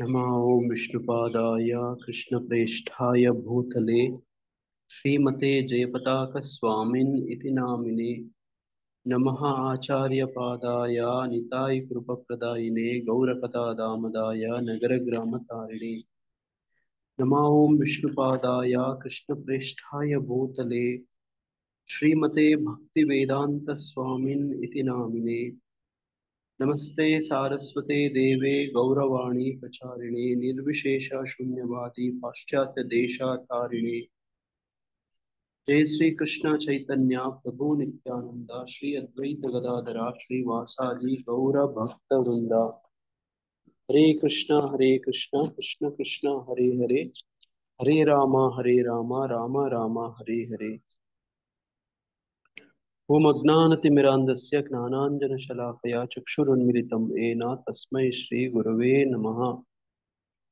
नमः ओं विष्णुपादाय कृष्णप्रेष्ठाय भूतले श्रीमते जयपताकस्वामिन् इति नामिने नमः आचार्यपादाय निताय कृपप्रदायिने गौरकथादामदाय नगरग्रामतारिणे नमः ओं विष्णुपादाय कृष्णप्रेष्ठाय भूतले श्रीमते भक्तिवेदान्तस्वामिन् इति नामिने नमस्ते सारस्वते देवे गौरवाणी प्रचारिणे निर्विशेष शून्यवादी पाश्चात्य देशातारिणे जय श्री कृष्ण चैतन्य प्रभु नित्यानंद श्री अद्वैत गदाधरा श्रीवासादि गौर भक्त वृंदा हरे कृष्ण कृष्ण कृष्ण हरे हरे हरे राम राम राम हरे हरे ओम अज्ञानतिमिरान्धस्य ज्ञानाञ्जनशलाकया चक्षुरुन्मिलितं येन तस्मै श्रीगुरवे नमः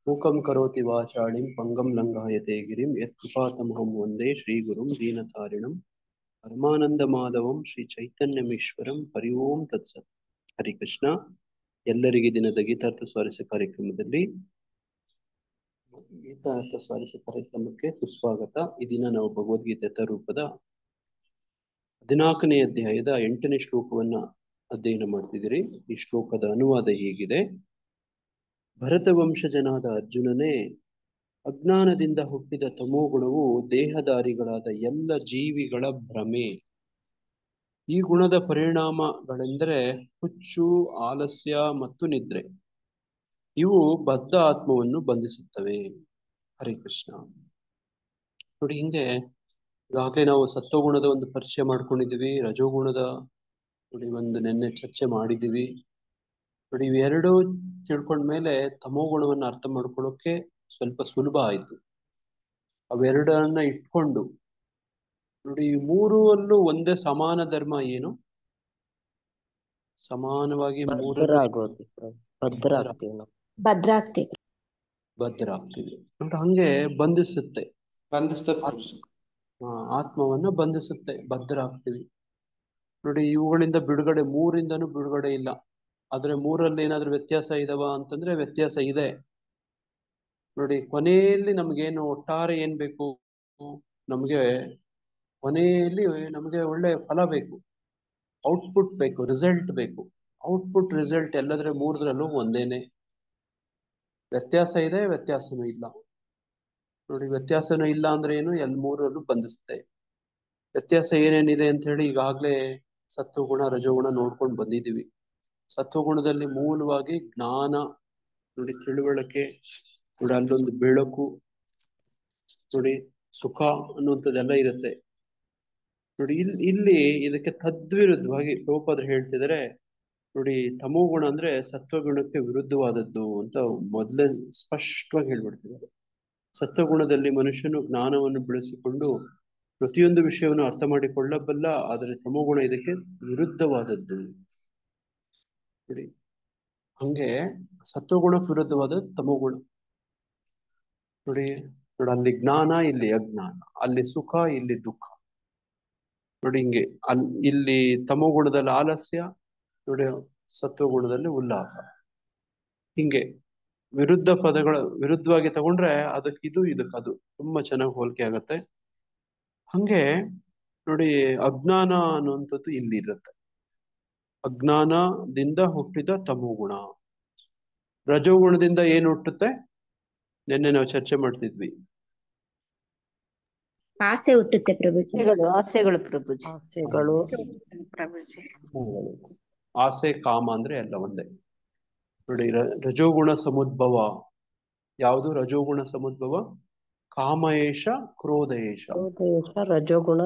मूकं करोति वाचालिं पङ्गं लङ्घयते गिरिं यत्कृपातमहं वन्दे श्रीगुरुं दीनतारिणं परमानन्दमाधवं ಶ್ರೀಚೈತನ್ಯಮೀಶ್ವರಂ ಹರಿ ಓಂ ತತ್ಸತ್ ಹರಿ ಕೃಷ್ಣ. ಎಲ್ಲರಿಗೆ ದಿನದ ಗೀತಾರ್ಥ ಸ್ವಾರಸ್ಯ ಕಾರ್ಯಕ್ರಮದಲ್ಲಿ ಗೀತಾರ್ಥ ಸ್ವಾರಸ್ಯ ಕಾರ್ಯಕ್ರಮಕ್ಕೆ ಸುಸ್ವಾಗತ. ಈ ದಿನ ನಾವು ಭಗವದ್ಗೀತೆ ರೂಪದ 14ನೇ ಅಧ್ಯಾಯದ 8ನೇ ಶ್ಲೋಕವನ್ನ ಅಧ್ಯಯನ ಮಾಡ್ತಿದ್ದೀರಿ. ಈ ಶ್ಲೋಕದ ಅನುವಾದ ಹೀಗಿದೆ: ಭರತ ವಂಶಜನಾದ ಅರ್ಜುನನೇ, ಅಜ್ಞಾನದಿಂದ ಹುಟ್ಟಿದ ತಮೋಗುಣವು ದೇಹಧಾರಿಗಳಾದ ಎಲ್ಲ ಜೀವಿಗಳ ಭ್ರಮೆ. ಈ ಗುಣದ ಪರಿಣಾಮಗಳೆಂದರೆ ಹುಚ್ಚು, ಆಲಸ್ಯ ಮತ್ತು ನಿದ್ರೆ. ಇವು ಬದ್ಧ ಆತ್ಮವನ್ನು ಬಂಧಿಸುತ್ತವೆ. ಹರೇ ಕೃಷ್ಣ. ನೋಡಿ, ಹಿಂಗೆ ಈಗಾಗಲೇ ನಾವು ಸತ್ವಗುಣದ ಒಂದು ಪರಿಚಯ ಮಾಡ್ಕೊಂಡಿದ್ದೀವಿ, ರಜೋಗುಣದ ನೋಡಿ ಒಂದು ನೆನ್ನೆ ಚರ್ಚೆ ಮಾಡಿದ್ದೀವಿ. ನೋಡಿ, ಇವೆರಡೂ ತಿಳ್ಕೊಂಡ್ಮೇಲೆ ತಮೋಗುಣವನ್ನು ಅರ್ಥ ಮಾಡ್ಕೊಳ್ಳೋಕೆ ಸ್ವಲ್ಪ ಸುಲಭ ಆಯ್ತು. ಅವೆರಡನ್ನ ಇಟ್ಕೊಂಡು ನೋಡಿ, ಮೂರಲ್ಲೂ ಒಂದೇ ಸಮಾನ ಧರ್ಮ ಏನು? ಸಮಾನವಾಗಿ ಬದ್ಧರಾಗ್ತೀವಿ. ನೋಡಿ, ಹಂಗೆ ಬಂಧಿಸುತ್ತೆ, ಆತ್ಮವನ್ನ ಬಂಧಿಸುತ್ತೆ, ಬದ್ಧರಾಗ್ತೀವಿ. ನೋಡಿ, ಇವುಗಳಿಂದ ಬಿಡುಗಡೆ, ಮೂರಿಂದನೂ ಬಿಡುಗಡೆ ಇಲ್ಲ. ಆದ್ರೆ ಮೂರಲ್ಲಿ ಏನಾದ್ರೂ ವ್ಯತ್ಯಾಸ ಇದಾವ ಅಂತಂದ್ರೆ ವ್ಯತ್ಯಾಸ ಇದೆ. ನೋಡಿ, ಕೊನೆಯಲ್ಲಿ ನಮ್ಗೇನು ಒಟ್ಟಾರೆ ಏನ್ ಬೇಕು? ನಮ್ಗೆ ಕೊನೆಯಲ್ಲಿ ನಮ್ಗೆ ಒಳ್ಳೆ ಫಲ ಬೇಕು, ಔಟ್ಪುಟ್ ಬೇಕು, ರಿಸಲ್ಟ್ ಬೇಕು. ಔಟ್ಪುಟ್ ರಿಸಲ್ಟ್ ಎಲ್ಲದ್ರೆ ಮೂರದ್ರಲ್ಲೂ ಒಂದೇನೆ. ವ್ಯತ್ಯಾಸ ಇದೆ, ವ್ಯತ್ಯಾಸನೂ ಇಲ್ಲ. ನೋಡಿ, ವ್ಯತ್ಯಾಸನೂ ಇಲ್ಲ ಅಂದ್ರೆ ಏನು? ಮೂರಲ್ಲೂ ಬಂಧಿಸುತ್ತೆ. ವ್ಯತ್ಯಾಸ ಏನೇನಿದೆ ಅಂತ ಹೇಳಿ ಈಗಾಗ್ಲೇ ಸತ್ವಗುಣ ರಜೋಗುಣ ನೋಡ್ಕೊಂಡು ಬಂದಿದ್ದೀವಿ. ಸತ್ವಗುಣದಲ್ಲಿ ಮೂಲವಾಗಿ ಜ್ಞಾನ, ನೋಡಿ ತಿಳುವಳಿಕೆ, ನೋಡಿ ಅಲ್ಲೊಂದು ಬೆಳಕು, ನೋಡಿ ಸುಖ ಅನ್ನುವಂಥದ್ದೆಲ್ಲ ಇರುತ್ತೆ. ನೋಡಿ, ಇಲ್ಲಿ ಇದಕ್ಕೆ ತದ್ವಿರುದ್ಧವಾಗಿ ಪ್ರಭುಪಾದರು ಹೇಳ್ತಿದ್ದಾರೆ. ನೋಡಿ, ತಮೋಗುಣ ಅಂದ್ರೆ ಸತ್ವಗುಣಕ್ಕೆ ವಿರುದ್ಧವಾದದ್ದು ಅಂತ ಮೊದಲೇ ಸ್ಪಷ್ಟವಾಗಿ ಹೇಳ್ಬಿಡ್ತಿದ್ದಾರೆ. ಸತ್ವಗುಣದಲ್ಲಿ ಮನುಷ್ಯನು ಜ್ಞಾನವನ್ನು ಬೆಳೆಸಿಕೊಂಡು ಪ್ರತಿಯೊಂದು ವಿಷಯವನ್ನು ಅರ್ಥ ಮಾಡಿಕೊಳ್ಳಬಲ್ಲ, ಆದರೆ ತಮೋಗುಣ ಇದಕ್ಕೆ ವಿರುದ್ಧವಾದದ್ದು. ನೋಡಿ, ಹಂಗೆ ಸತ್ವಗುಣಕ್ಕೆ ವಿರುದ್ಧವಾದ ತಮೋಗುಣ. ನೋಡಿ, ಅಲ್ಲಿ ಜ್ಞಾನ, ಇಲ್ಲಿ ಅಜ್ಞಾನ, ಅಲ್ಲಿ ಸುಖ, ಇಲ್ಲಿ ದುಃಖ. ನೋಡಿ, ಹಿಂಗೆ ಇಲ್ಲಿ ತಮೋಗುಣದಲ್ಲಿ ಆಲಸ್ಯ, ನೋಡಿ ಸತ್ವಗುಣದಲ್ಲಿ ಉಲ್ಲಾಸ. ಹಿಂಗೆ ವಿರುದ್ಧ ಪದಗಳ ವಿರುದ್ಧವಾಗಿ ತಗೊಂಡ್ರೆ ಅದಕ್ಕಿದು ಇದಕ್ಕದು ತುಂಬಾ ಚೆನ್ನಾಗಿ ಹೋಲಿಕೆ ಆಗತ್ತೆ. ಹಂಗೆ ನೋಡಿ, ಅಜ್ಞಾನ ಅನ್ನುವಂಥದ್ದು ಇಲ್ಲಿ ಇರುತ್ತೆ. ಅಜ್ಞಾನದಿಂದ ಹುಟ್ಟಿದ ತಮೋಗುಣ. ರಜೋಗುಣದಿಂದ ಏನು ಹುಟ್ಟುತ್ತೆ? ನಿನ್ನೆ ನಾವು ಚರ್ಚೆ ಮಾಡ್ತಿದ್ವಿ. ಆಸೆ ಹುಟ್ಟುತ್ತೆ ಪ್ರಭುಜಿ. ಆಸೆಗಳು ಪ್ರಭುಜಿ. ಆಸೆ, ಕಾಮ ಅಂದ್ರೆ ಎಲ್ಲ ಒಂದೇ. ನೋಡಿ, ರಜೋಗುಣ ಸಮುದ್ಭವ ಯಾವುದು? ರಜೋಗುಣ ಸಮುದ್ಭವ ಕಾಮಯೇಷ ಕ್ರೋಧಯೇಷ. ರಜೋಗುಣ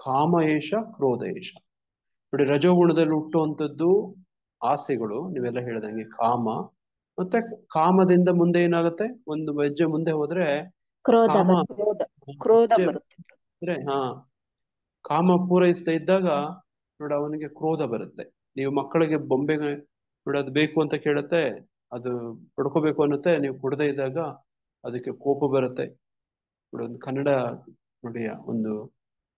ಕಾಮಯೇಷ ಕ್ರೋಧಯೇಷ. ನೋಡಿ, ರಜೋಗುಣದಲ್ಲಿ ಹುಟ್ಟುವಂಥದ್ದು ಆಸೆಗಳು, ನೀವೆಲ್ಲ ಹೇಳ್ದಂಗೆ ಕಾಮ. ಮತ್ತೆ ಕಾಮದಿಂದ ಮುಂದೆ ಏನಾಗುತ್ತೆ? ಒಂದು ಹೆಜ್ಜೆ ಮುಂದೆ ಹೋದ್ರೆ ಕ್ರೋಧ ಬರುತ್ತೆ. ಕಾಮ ಪೂರೈಸದೇ ಇದ್ದಾಗ ನೋಡಿ ಅವನಿಗೆ ಕ್ರೋಧ ಬರುತ್ತೆ. ನೀವು ಮಕ್ಕಳಿಗೆ ಬೊಂಬೆ ನೋಡಿ ಅದು ಬೇಕು ಅಂತ ಕೇಳುತ್ತೆ, ಅದು ಪಡ್ಕೋಬೇಕು ಅನ್ನುತ್ತೆ, ನೀವು ಕೊಡದೇ ಇದ್ದಾಗ ಅದಕ್ಕೆ ಕೋಪ ಬರುತ್ತೆ. ನೋಡಿ, ಒಂದು ಕನ್ನಡ ನೋಡಿ ಒಂದು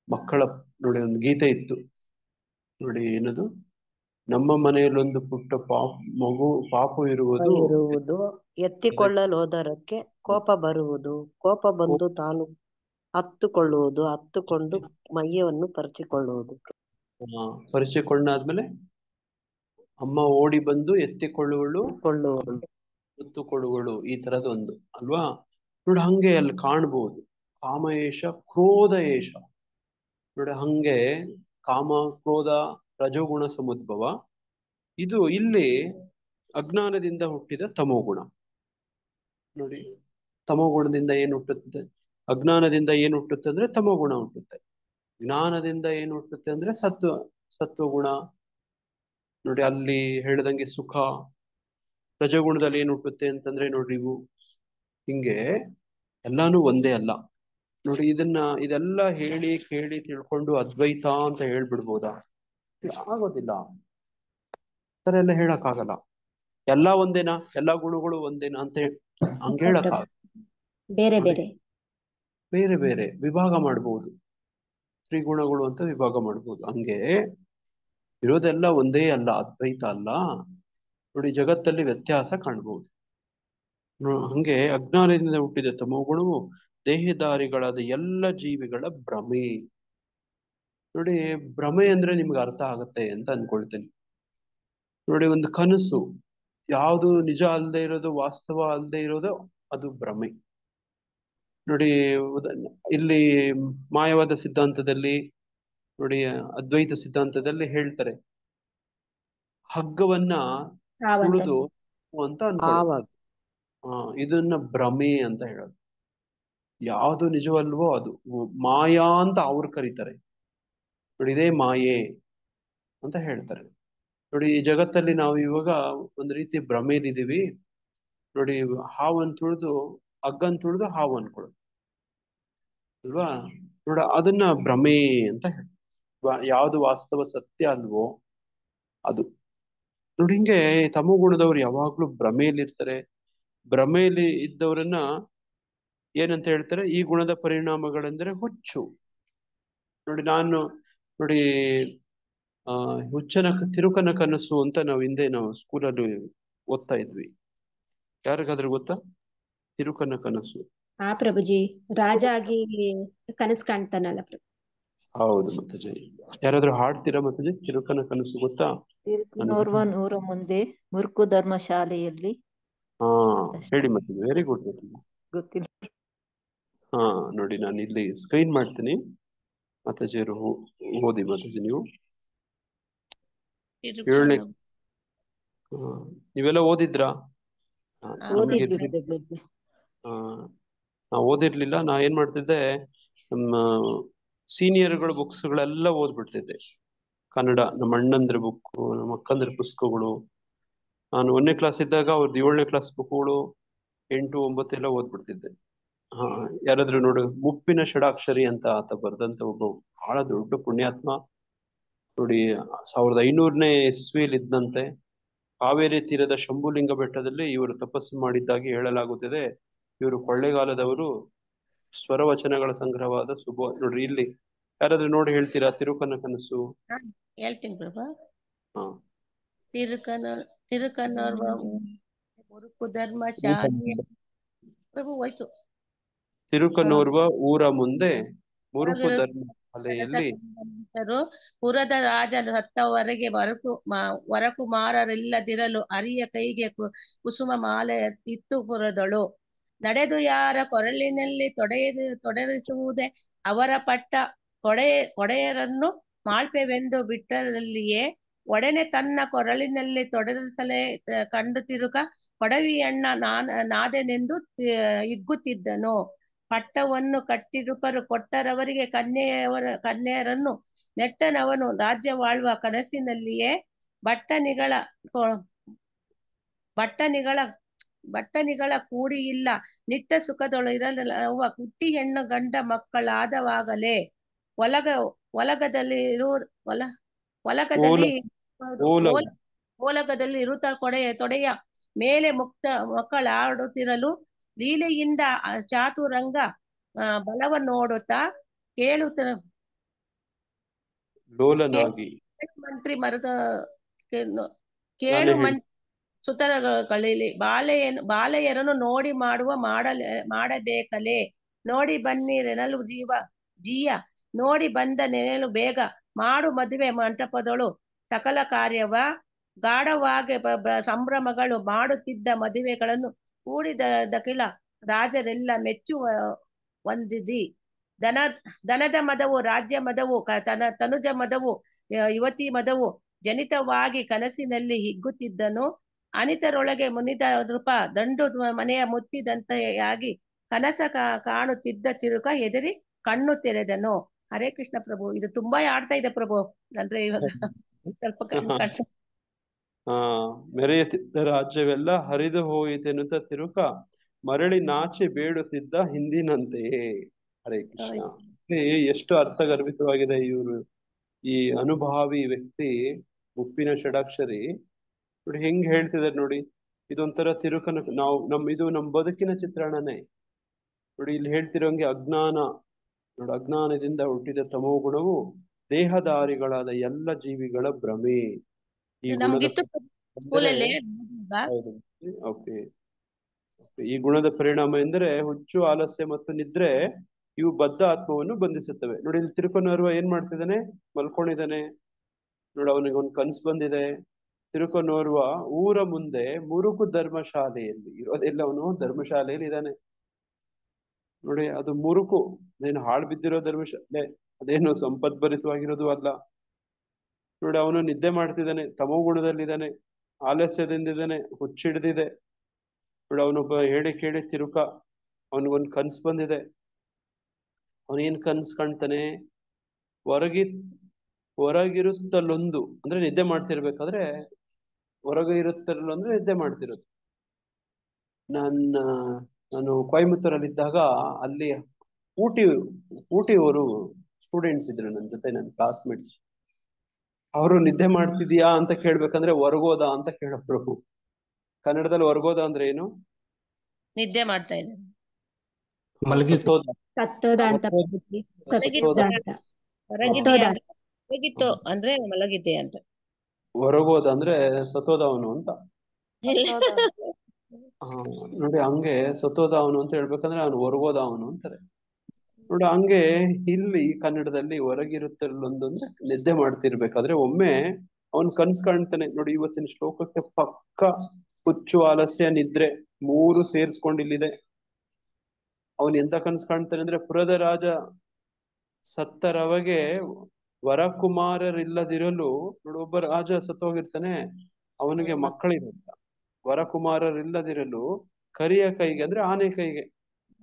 ಮಕ್ಕಳ ನೋಡಿ ಒಂದು ಗೀತೆ ಇತ್ತು ನೋಡಿ, ಏನದು? ನಮ್ಮ ಮನೆಯಲ್ಲೊಂದು ಪುಟ್ಟ ಪಾಪು ಇರುವುದು ಇರುವುದು, ಎತ್ತಿಕೊಳ್ಳಲು ಹೋದರಕ್ಕೆ ಕೋಪ ಬರುವುದು, ಕೋಪ ಬಂದು ತಾನು ಹತ್ತುಕೊಳ್ಳುವುದು, ಹತ್ತುಕೊಂಡು ಮೈಯನ್ನು ಪರಿಚಿಕೊಳ್ಳುವುದು. ಪರಿಚಯಕೊಂಡಾದ್ಮೇಲೆ ಅಮ್ಮ ಓಡಿ ಬಂದು ಎತ್ತಿಕೊಳ್ಳುವಳು, ಹೊತ್ತುಕೊಳ್ಳುವಳು, ಈ ತರದೊಂದು ಅಲ್ವಾ. ನೋಡಿ ಹಂಗೆ ಅಲ್ಲಿ ಕಾಣ್ಬೋದು ಕಾಮಯೇಷ ಕ್ರೋಧ ಏಷ. ನೋಡಿ ಹಂಗೆ ಕಾಮ ಕ್ರೋಧ ರಜೋಗುಣ ಸಮುದ್ಭವ. ಇದು ಇಲ್ಲಿ ಅಜ್ಞಾನದಿಂದ ಹುಟ್ಟಿದ ತಮೋಗುಣ. ನೋಡಿ ತಮೋಗುಣದಿಂದ ಏನು ಹುಟ್ಟುತ್ತೆ, ಅಜ್ಞಾನದಿಂದ ಏನು ಹುಟ್ಟುತ್ತೆ ಅಂದ್ರೆ ತಮೋಗುಣ ಹುಟ್ಟುತ್ತೆ. ಜ್ಞಾನದಿಂದ ಏನು ಹುಟ್ಟುತ್ತೆ ಅಂದ್ರೆ ಸತ್ವಗುಣ. ನೋಡಿ ಅಲ್ಲಿ ಹೇಳಿದಂಗೆ ಸುಖ. ರಜಗುಣದಲ್ಲಿ ಏನು ಹುಟ್ಟುತ್ತೆ ಅಂತಂದ್ರೆ ನೋಡ್ರಿ ಇವು ಹಿಂಗೆ ಎಲ್ಲಾನು ಒಂದೇ ಅಲ್ಲ. ನೋಡಿ ಇದೆಲ್ಲ ಹೇಳಿ ಕೇಳಿ ತಿಳ್ಕೊಂಡು ಅದ್ವೈತ ಅಂತ ಹೇಳ್ಬಿಡ್ಬೋದಾ? ಆಗೋದಿಲ್ಲ. ತರ ಎಲ್ಲ ಹೇಳಕ್ ಆಗಲ್ಲ. ಎಲ್ಲಾ ಒಂದೇನಾ, ಎಲ್ಲಾ ಗುಣಗಳು ಒಂದೇನಾ ಅಂತ ಹಂಗ ಹೇಳಕ್ ಆಗಲ್ಲ. ಬೇರೆ ಬೇರೆ ಬೇರೆ ಬೇರೆ ವಿಭಾಗ ಮಾಡ್ಬೋದು. ತ್ರಿಗುಣಗಳು ಅಂತ ವಿಭಾಗ ಮಾಡ್ಬೋದು. ಹಂಗೆ ಇರೋದೆಲ್ಲ ಒಂದೇ ಅಲ್ಲ, ಅದ್ವೈತ ಅಲ್ಲ. ನೋಡಿ ಜಗತ್ತಲ್ಲಿ ವ್ಯತ್ಯಾಸ ಕಾಣ್ಬೋದು. ಹಂಗೆ ಅಜ್ಞಾನದಿಂದ ಹುಟ್ಟಿದ ತಮೋಗುಣವು ದೇಹದಾರಿಗಳಾದ ಎಲ್ಲ ಜೀವಿಗಳ ಭ್ರಮೆ. ನೋಡಿ ಭ್ರಮೆ ಅಂದ್ರೆ ನಿಮ್ಗೆ ಅರ್ಥ ಆಗತ್ತೆ ಅಂತ ಅನ್ಕೊಳ್ತೇನೆ. ನೋಡಿ ಒಂದು ಕನಸು ಯಾವುದು ನಿಜ ಅಲ್ಲದೆ ಇರೋದು, ವಾಸ್ತವ ಅಲ್ಲದೆ ಇರೋದು, ಅದು ಭ್ರಮೆ. ನೋಡಿ ಇಲ್ಲಿ ಮಾಯವಾದ ಸಿದ್ಧಾಂತದಲ್ಲಿ ನೋಡಿ, ಅದ್ವೈತ ಸಿದ್ಧಾಂತದಲ್ಲಿ ಹೇಳ್ತಾರೆ ಹಗ್ಗವನ್ನ ತುಳಿದು ಅಂತ ಅನ್ಕೊಳ್ಳೋದು. ಇದನ್ನ ಭ್ರಮೆ ಅಂತ ಹೇಳೋದು. ಯಾವುದು ನಿಜವಲ್ವೋ ಅದು ಮಾಯಾ ಅಂತ ಅವ್ರು ಕರೀತಾರೆ. ನೋಡಿ ಇದೇ ಮಾಯೆ ಅಂತ ಹೇಳ್ತಾರೆ. ನೋಡಿ ಈ ಜಗತ್ತಲ್ಲಿ ನಾವು ಇವಾಗ ಒಂದ್ ರೀತಿ ಭ್ರಮೆಲಿದೀವಿ. ನೋಡಿ ಹಾವನ್ ತುಳಿದು ಹಗ್ಗನ್ ತುಳಿದು ಹಾವು ಅನ್ಕೊಳ್ಳೋದು ಅಲ್ವಾ. ನೋಡ ಅದನ್ನ ಭ್ರಮೆ ಅಂತ ಹೇಳಿ, ಯಾವುದು ವಾಸ್ತವ ಸತ್ಯ ಅಲ್ವೋ ಅದು. ನೋಡಿ ಹಿಂಗೆ ತಮೋಗುಣದವ್ರು ಯಾವಾಗ್ಲೂ ಭ್ರಮೆಯಲ್ಲಿರ್ತಾರೆ. ಭ್ರಮೆಯಲ್ಲಿ ಇದ್ದವರನ್ನ ಏನಂತ ಹೇಳ್ತಾರೆ, ಈ ಗುಣದ ಪರಿಣಾಮಗಳೆಂದರೆ ಹುಚ್ಚು. ನೋಡಿ ನೋಡಿ ಹುಚ್ಚನ ತಿರುಕನ ಕನಸು ಅಂತ ನಾವು ಹಿಂದೆ ಸ್ಕೂಲಲ್ಲಿ ಓದ್ತಾ ಇದ್ವಿ. ಯಾರಿಗಾದ್ರೂ ಗೊತ್ತಾ ತಿರುಕನ ಕನಸು? ಪ್ರಭುಜಿ, ರಾಜ ಆಗಿ ಕನಸು ಕಾಣ್ತಾನಲ್ಲ ಪ್ರಭು. ಹೌದು ಮಾತಾಜಿ. ಯಾರಾದ್ರೂ ಹಾಡ್ತೀರಾ ಮಾತಾಜಿ? ತಿರುಕನ ಕನಸು ಗೊತ್ತಾ? ತಿರುಕನೋರ್ವ ನೂರ ಮುಂದೆ ಮುರುಕು ಧರ್ಮಶಾಲೆಯಲ್ಲಿ. ಹೇಳಿ ಮಾತಾಜಿ. Very good Mataji. ಗೊತ್ತಿಲ್ಲ. ನೋಡಿ ನಾನು ಇಲ್ಲಿ ಸ್ಕ್ರೀನ್ ಮಾಡ್ತೀನಿ, ಮಾತಾಜಿಯವರು ಓದಿ ಮಾತಾಜಿ. ನೀವು ನೀವೆಲ್ಲ ಓದಿದ್ರಾ? ನಾ ಓದಿರ್ಲಿಲ್ಲ. ನಾ ಏನ್ ಮಾಡ್ತಿದ್ದೆ, ನಮ್ಮ ಸೀನಿಯರ್ಗಳ ಬುಕ್ಸ್ಗಳೆಲ್ಲ ಓದ್ಬಿಡ್ತಿದ್ದೆ. ಕನ್ನಡ ನಮ್ಮ ಅಣ್ಣಂದ್ರ ಬುಕ್, ನಮ್ಮ ಅಕ್ಕಂದ್ರ ಪುಸ್ತಕಗಳು. ನಾನು 1ನೇ ಕ್ಲಾಸ್ ಇದ್ದಾಗ ಅವ್ರದ್ದು 7ನೇ ಕ್ಲಾಸ್ ಬುಕ್ಗಳು 8, 9 ಎಲ್ಲ ಓದ್ಬಿಡ್ತಿದ್ದೆ. ಯಾರಾದ್ರೂ ನೋಡಿ ಮುಪ್ಪಿನ ಷಡಾಕ್ಷರಿ ಅಂತ ಆತ ಬರ್ದಂತ ಒಬ್ಬ ಬಹಳ ದೊಡ್ಡ ಪುಣ್ಯಾತ್ಮ. ನೋಡಿ 1500ನೇ ಇಸ್ವಿಯಲ್ಲಿ ಇದ್ದಂತೆ ಕಾವೇರಿ ತೀರದ ಶಂಭುಲಿಂಗ ಬೆಟ್ಟದಲ್ಲಿ ಇವರು ತಪಸ್ಸು ಮಾಡಿದ್ದಾಗಿ ಹೇಳಲಾಗುತ್ತದೆ. ಇವರು ಕೊಳ್ಳೇಗಾಲದವರು. ಸ್ವರವಚನಗಳ ಸಂಗ್ರಹವಾದ ನೋಡ್ರಿ ಇಲ್ಲಿ ಯಾರಾದ್ರೂ ನೋಡಿ ಹೇಳ್ತೀರಾ ತಿರುಕನ ಕನಸು? ಹೇಳ್ತೀನಿ ಪ್ರಭು. ತಿರುಕನೋರ್ವ ಮುರುಕು ಧರ್ಮಶಾಲೆ ಪ್ರಭು ಹೋಯ್ತು. ತಿರುಕನೋರ್ವ ಊರ ಮುಂದೆ ಮುರುಕು ಧರ್ಮಶಾಲೆಯಲ್ಲಿ ಪುರದ ರಾಜ ಸತ್ತವರೆಗೆ ವರಕುಮಾರರಿಲ್ಲದಿರಲು ಅರಿಯ ಕೈಗೆ ಕುಸುಮ ಮಾಲೆ ಇತ್ತು ಪುರದಳು. ನಡೆದು ಯಾರ ಕೊರಳಿನಲ್ಲಿ ತೊಡರಿಸುವುದೇ ಅವರ ಪಟ್ಟ ಒಡೆಯರನ್ನು ಮಾಳ್ಪೆವೆಂದು ಬಿಟ್ಟರಲ್ಲಿಯೇ ಒಡನೆ ತನ್ನ ಕೊರಳಿನಲ್ಲಿ ತೊಡರಿಸಲೇ ಕಂಡು ತಿರುಕ ಕೊಡವಿಯಣ್ಣ ನಾದೆನೆಂದು ಹಿಗ್ಗುತ್ತಿದ್ದನು. ಪಟ್ಟವನ್ನು ಕಟ್ಟಿರುಪರು ಕೊಟ್ಟರವರಿಗೆ ಕನ್ಯೆಯರನ್ನು ನೆಟ್ಟನವನು ರಾಜ್ಯವಾಳುವ ಕನಸಿನಲ್ಲಿಯೇ ಬಟ್ಟನಿಗಳ ಕೂಡಿಯಿಲ್ಲ ನಿಟ್ಟ ಸುಖದೊಳು ಇರಲವ ಹುಟ್ಟಿ ಹೆಣ್ಣು ಗಂಡ ಮಕ್ಕಳಾದವಾಗಲೇ ಓಲಗದಲ್ಲಿ ಇರುತ್ತ ತೊಡೆಯ ಮೇಲೆ ಮಕ್ಕಳಾಡುತ್ತಿರಲು ಲೀಲೆಯಿಂದ ಚಾತುರಂಗ ಬಲವ ನೋಡುತ್ತಾ ಕೇಳುತ್ತ ಮಂತ್ರಿ ಕೇಳು ಹೇಳಿ. ಮಂಚ ಸುತರಗಳಲ್ಲಿ ಬಾಲೆಯರನ್ನು ನೋಡಿ ಮಾಡಬೇಕಲೇ. ನೋಡಿ ಬನ್ನಿರೆನಲು ಜೀಯ ನೋಡಿ ಬಂದ ನೆನಲು ಬೇಗ ಮಾಡು ಮದುವೆ ಮಂಟಪದಳು ಸಕಲ ಕಾರ್ಯವ ಗಾಢವಾಗಿ ಸಂಭ್ರಮಗಳು ಮಾಡುತ್ತಿದ್ದ ಮದುವೆಗಳನ್ನು ಕೂಡಿದಕಿಲ ರಾಜರೆಲ್ಲ ಮೆಚ್ಚುವ ಒಂದಿದಿ. ದನದ ಮದವು ರಾಜ್ಯ ಮದವು ತನುಜ ಮದವು ಯುವತಿ ಮದವು ಜನಿತವಾಗಿ ಕನಸಿನಲ್ಲಿ ಹಿಗ್ಗುತ್ತಿದ್ದನು. ಅನಿತರೊಳಗೆ ಮುನಿದ ನೃಪ ದಂಡು ಮನೆಯ ಮುತ್ತಿದಂತೆಯಾಗಿ ಕನಸ ಕಾಣುತ್ತಿದ್ದ ತಿರುಕ ಹೆದರಿ ಕಣ್ಣು ತೆರೆದನು. ಹರೇ ಕೃಷ್ಣ ಪ್ರಭು. ಇದು ತುಂಬಾ ಆಡ್ತಾ ಇದೆ ಪ್ರಭು, ಅಂದ್ರೆ ಇವಾಗ ಸ್ವಲ್ಪ ಮೆರೆಯುತ್ತಿದ್ದ ರಾಜ್ಯವೆಲ್ಲ ಹರಿದು ಹೋಯಿತೆನ್ನುತ್ತ ತಿರುಕ ಮರಳಿ ನಾಚಿ ಬೇಡುತ್ತಿದ್ದ ಹಿಂದಿನಂತೆಯೇ. ಹರೇ ಕೃಷ್ಣ. ಎಷ್ಟು ಅರ್ಥಗರ್ಭಿತವಾಗಿದೆ ಇವರು ಈ ಅನುಭಾವಿ ವ್ಯಕ್ತಿ ಉಪ್ಪಿನ ಷಡಾಕ್ಷರಿ. ನೋಡಿ ಹೆಂಗ್ ಹೇಳ್ತಿದಾರೆ ನೋಡಿ. ಇದೊಂಥರ ತಿರುಕನ ಇದು ನಮ್ಮ ಬದುಕಿನ ಚಿತ್ರಣನೇ ನೋಡಿ. ಇಲ್ಲಿ ಹೇಳ್ತಿರೋಂಗೆ ಅಜ್ಞಾನ ನೋಡಿ, ಅಜ್ಞಾನದಿಂದ ಹುಟ್ಟಿದ ತಮೋ ಗುಣವು ದೇಹಧಾರಿಗಳಾದ ಎಲ್ಲ ಜೀವಿಗಳ ಭ್ರಮೆ. ಈ ಗುಣದ ಈ ಗುಣದ ಪರಿಣಾಮ ಎಂದರೆ ಹುಚ್ಚು, ಆಲಸ್ಯ ಮತ್ತು ನಿದ್ರೆ. ಇವು ಬದ್ಧ ಆತ್ಮವನ್ನು ಬಂಧಿಸುತ್ತವೆ. ನೋಡಿ ಇಲ್ಲಿ ತಿರುಕನೋರ್ವ ಏನ್ ಮಾಡ್ತಿದ್ದಾನೆ, ಮಲ್ಕೊಂಡಿದ್ದಾನೆ ನೋಡಿ. ಅವನಿಗೆ ಒಂದು ಕನಸು ಬಂದಿದೆ. ತಿರುಕನೋರ್ವ ಊರ ಮುಂದೆ ಮುರುಕು ಧರ್ಮಶಾಲೆಯಲ್ಲಿ ಇರೋದೆಲ್ಲ, ಅವನು ಧರ್ಮಶಾಲೆಯಲ್ಲಿ ಇದ್ದಾನೆ ನೋಡಿ. ಅದು ಮುರುಕು, ಅದೇನು ಹಾಳು ಬಿದ್ದಿರೋ ಧರ್ಮಶಾಲೆ, ಅದೇನು ಸಂಪದ್ಭರಿತವಾಗಿರೋದು ಅಲ್ಲ ನೋಡಿ. ಅವನು ನಿದ್ದೆ ಮಾಡ್ತಿದ್ದಾನೆ, ತಮೋ ಗುಣದಲ್ಲಿದ್ದಾನೆ, ಆಲಸ್ಯದಿಂದಿದ್ದಾನೆ, ಹುಚ್ಚಿಡ್ದಿದೆ ನೋಡಿ. ಅವನೊಬ್ಬ ಹೇಳಿ ಕೇಳಿ ತಿರುಕ, ಅವನಿಗೊಂದು ಕನ್ಸು ಬಂದಿದೆ. ಅವನೇನ್ ಕನ್ಸು ಕಾಣ್ತಾನೆ, ಹೊರಗಿರುತ್ತಲ್ಲೊಂದು ಅಂದ್ರೆ ನಿದ್ದೆ ಮಾಡ್ತಿರ್ಬೇಕಾದ್ರೆ, ಹೊರಗೆ ಇರುತ್ತಲ್ಲ ಅಂದ್ರೆ ನಿದ್ದೆ ಮಾಡ್ತಿರೋದು. ನಾನು ಕೊಯಮತ್ತೂರಲ್ಲಿದ್ದಾಗ ಅಲ್ಲಿ ಊಟಿಯವರು ಸ್ಟೂಡೆಂಟ್ಸ್ ಇದ್ರು ನನ್ನ ಜೊತೆ, ನನ್ನ ಕ್ಲಾಸ್ಮೇಟ್ಸ್. ಅವರು ನಿದ್ದೆ ಮಾಡ್ತಿದ್ಯಾ ಅಂತ ಕೇಳ್ಬೇಕಂದ್ರೆ ಹೊರಗೋದ ಅಂತ ಕೇಳೋರು. ಕನ್ನಡದಲ್ಲಿ ಹೊರಗೋದ ಅಂದ್ರೆ ಏನು? ನಿದ್ದೆ ಮಾಡ್ತಾ ಇದ್ದೆ, ಹೊರಗಿತ್ತು ಅಂದ್ರೆ ಮಲಗಿದ್ದೆ ಅಂತ. ಹೊರಗೋದ ಅಂದ್ರೆ ಸತ್ತೋದ ಅವನು ಅಂತ ನೋಡಿ. ಹಂಗೆ ಸತ್ತೋದ ಅವನು ಅಂತ ಹೇಳ್ಬೇಕಂದ್ರೆ ಅವನು ಹೊರಗೋದ ಅವನು ಅಂತಾರೆ ನೋಡಿ. ಹಂಗೆ ಇಲ್ಲಿ ಕನ್ನಡದಲ್ಲಿ ಹೊರಗಿರುತ್ತಲ್ಲೊಂದು ಅಂದ್ರೆ ನಿದ್ದೆ ಮಾಡ್ತಿರ್ಬೇಕಾದ್ರೆ ಒಮ್ಮೆ ಅವನ್ ಕನ್ಸ್ ಕಾಣ್ತಾನೆ ನೋಡಿ. ಇವತ್ತಿನ ಶ್ಲೋಕಕ್ಕೆ ಪಕ್ಕ ಹುಚ್ಚು, ಆಲಸ್ಯ, ನಿದ್ರೆ ಮೂರು ಸೇರಿಸ್ಕೊಂಡಿಲ್ಲಿದೆ. ಅವನ್ ಎಂತ ಕನ್ಸ್ ಕಾಣ್ತಾನೆ ಅಂದ್ರೆ, ಪುರದ ರಾಜ ಸತ್ತರವಗೆ ವರಕುಮಾರರಿಲ್ಲದಿರಲು ನೋಡಿ. ಒಬ್ಬ ರಾಜ ಸತ್ತೋಗಿರ್ತಾನೆ, ಅವನಿಗೆ ಮಕ್ಕಳಿರಲ್ಲ. ವರಕುಮಾರರಿಲ್ಲದಿರಲು ಕರಿಯ ಕೈಗೆ ಅಂದ್ರೆ ಆನೆ ಕೈಗೆ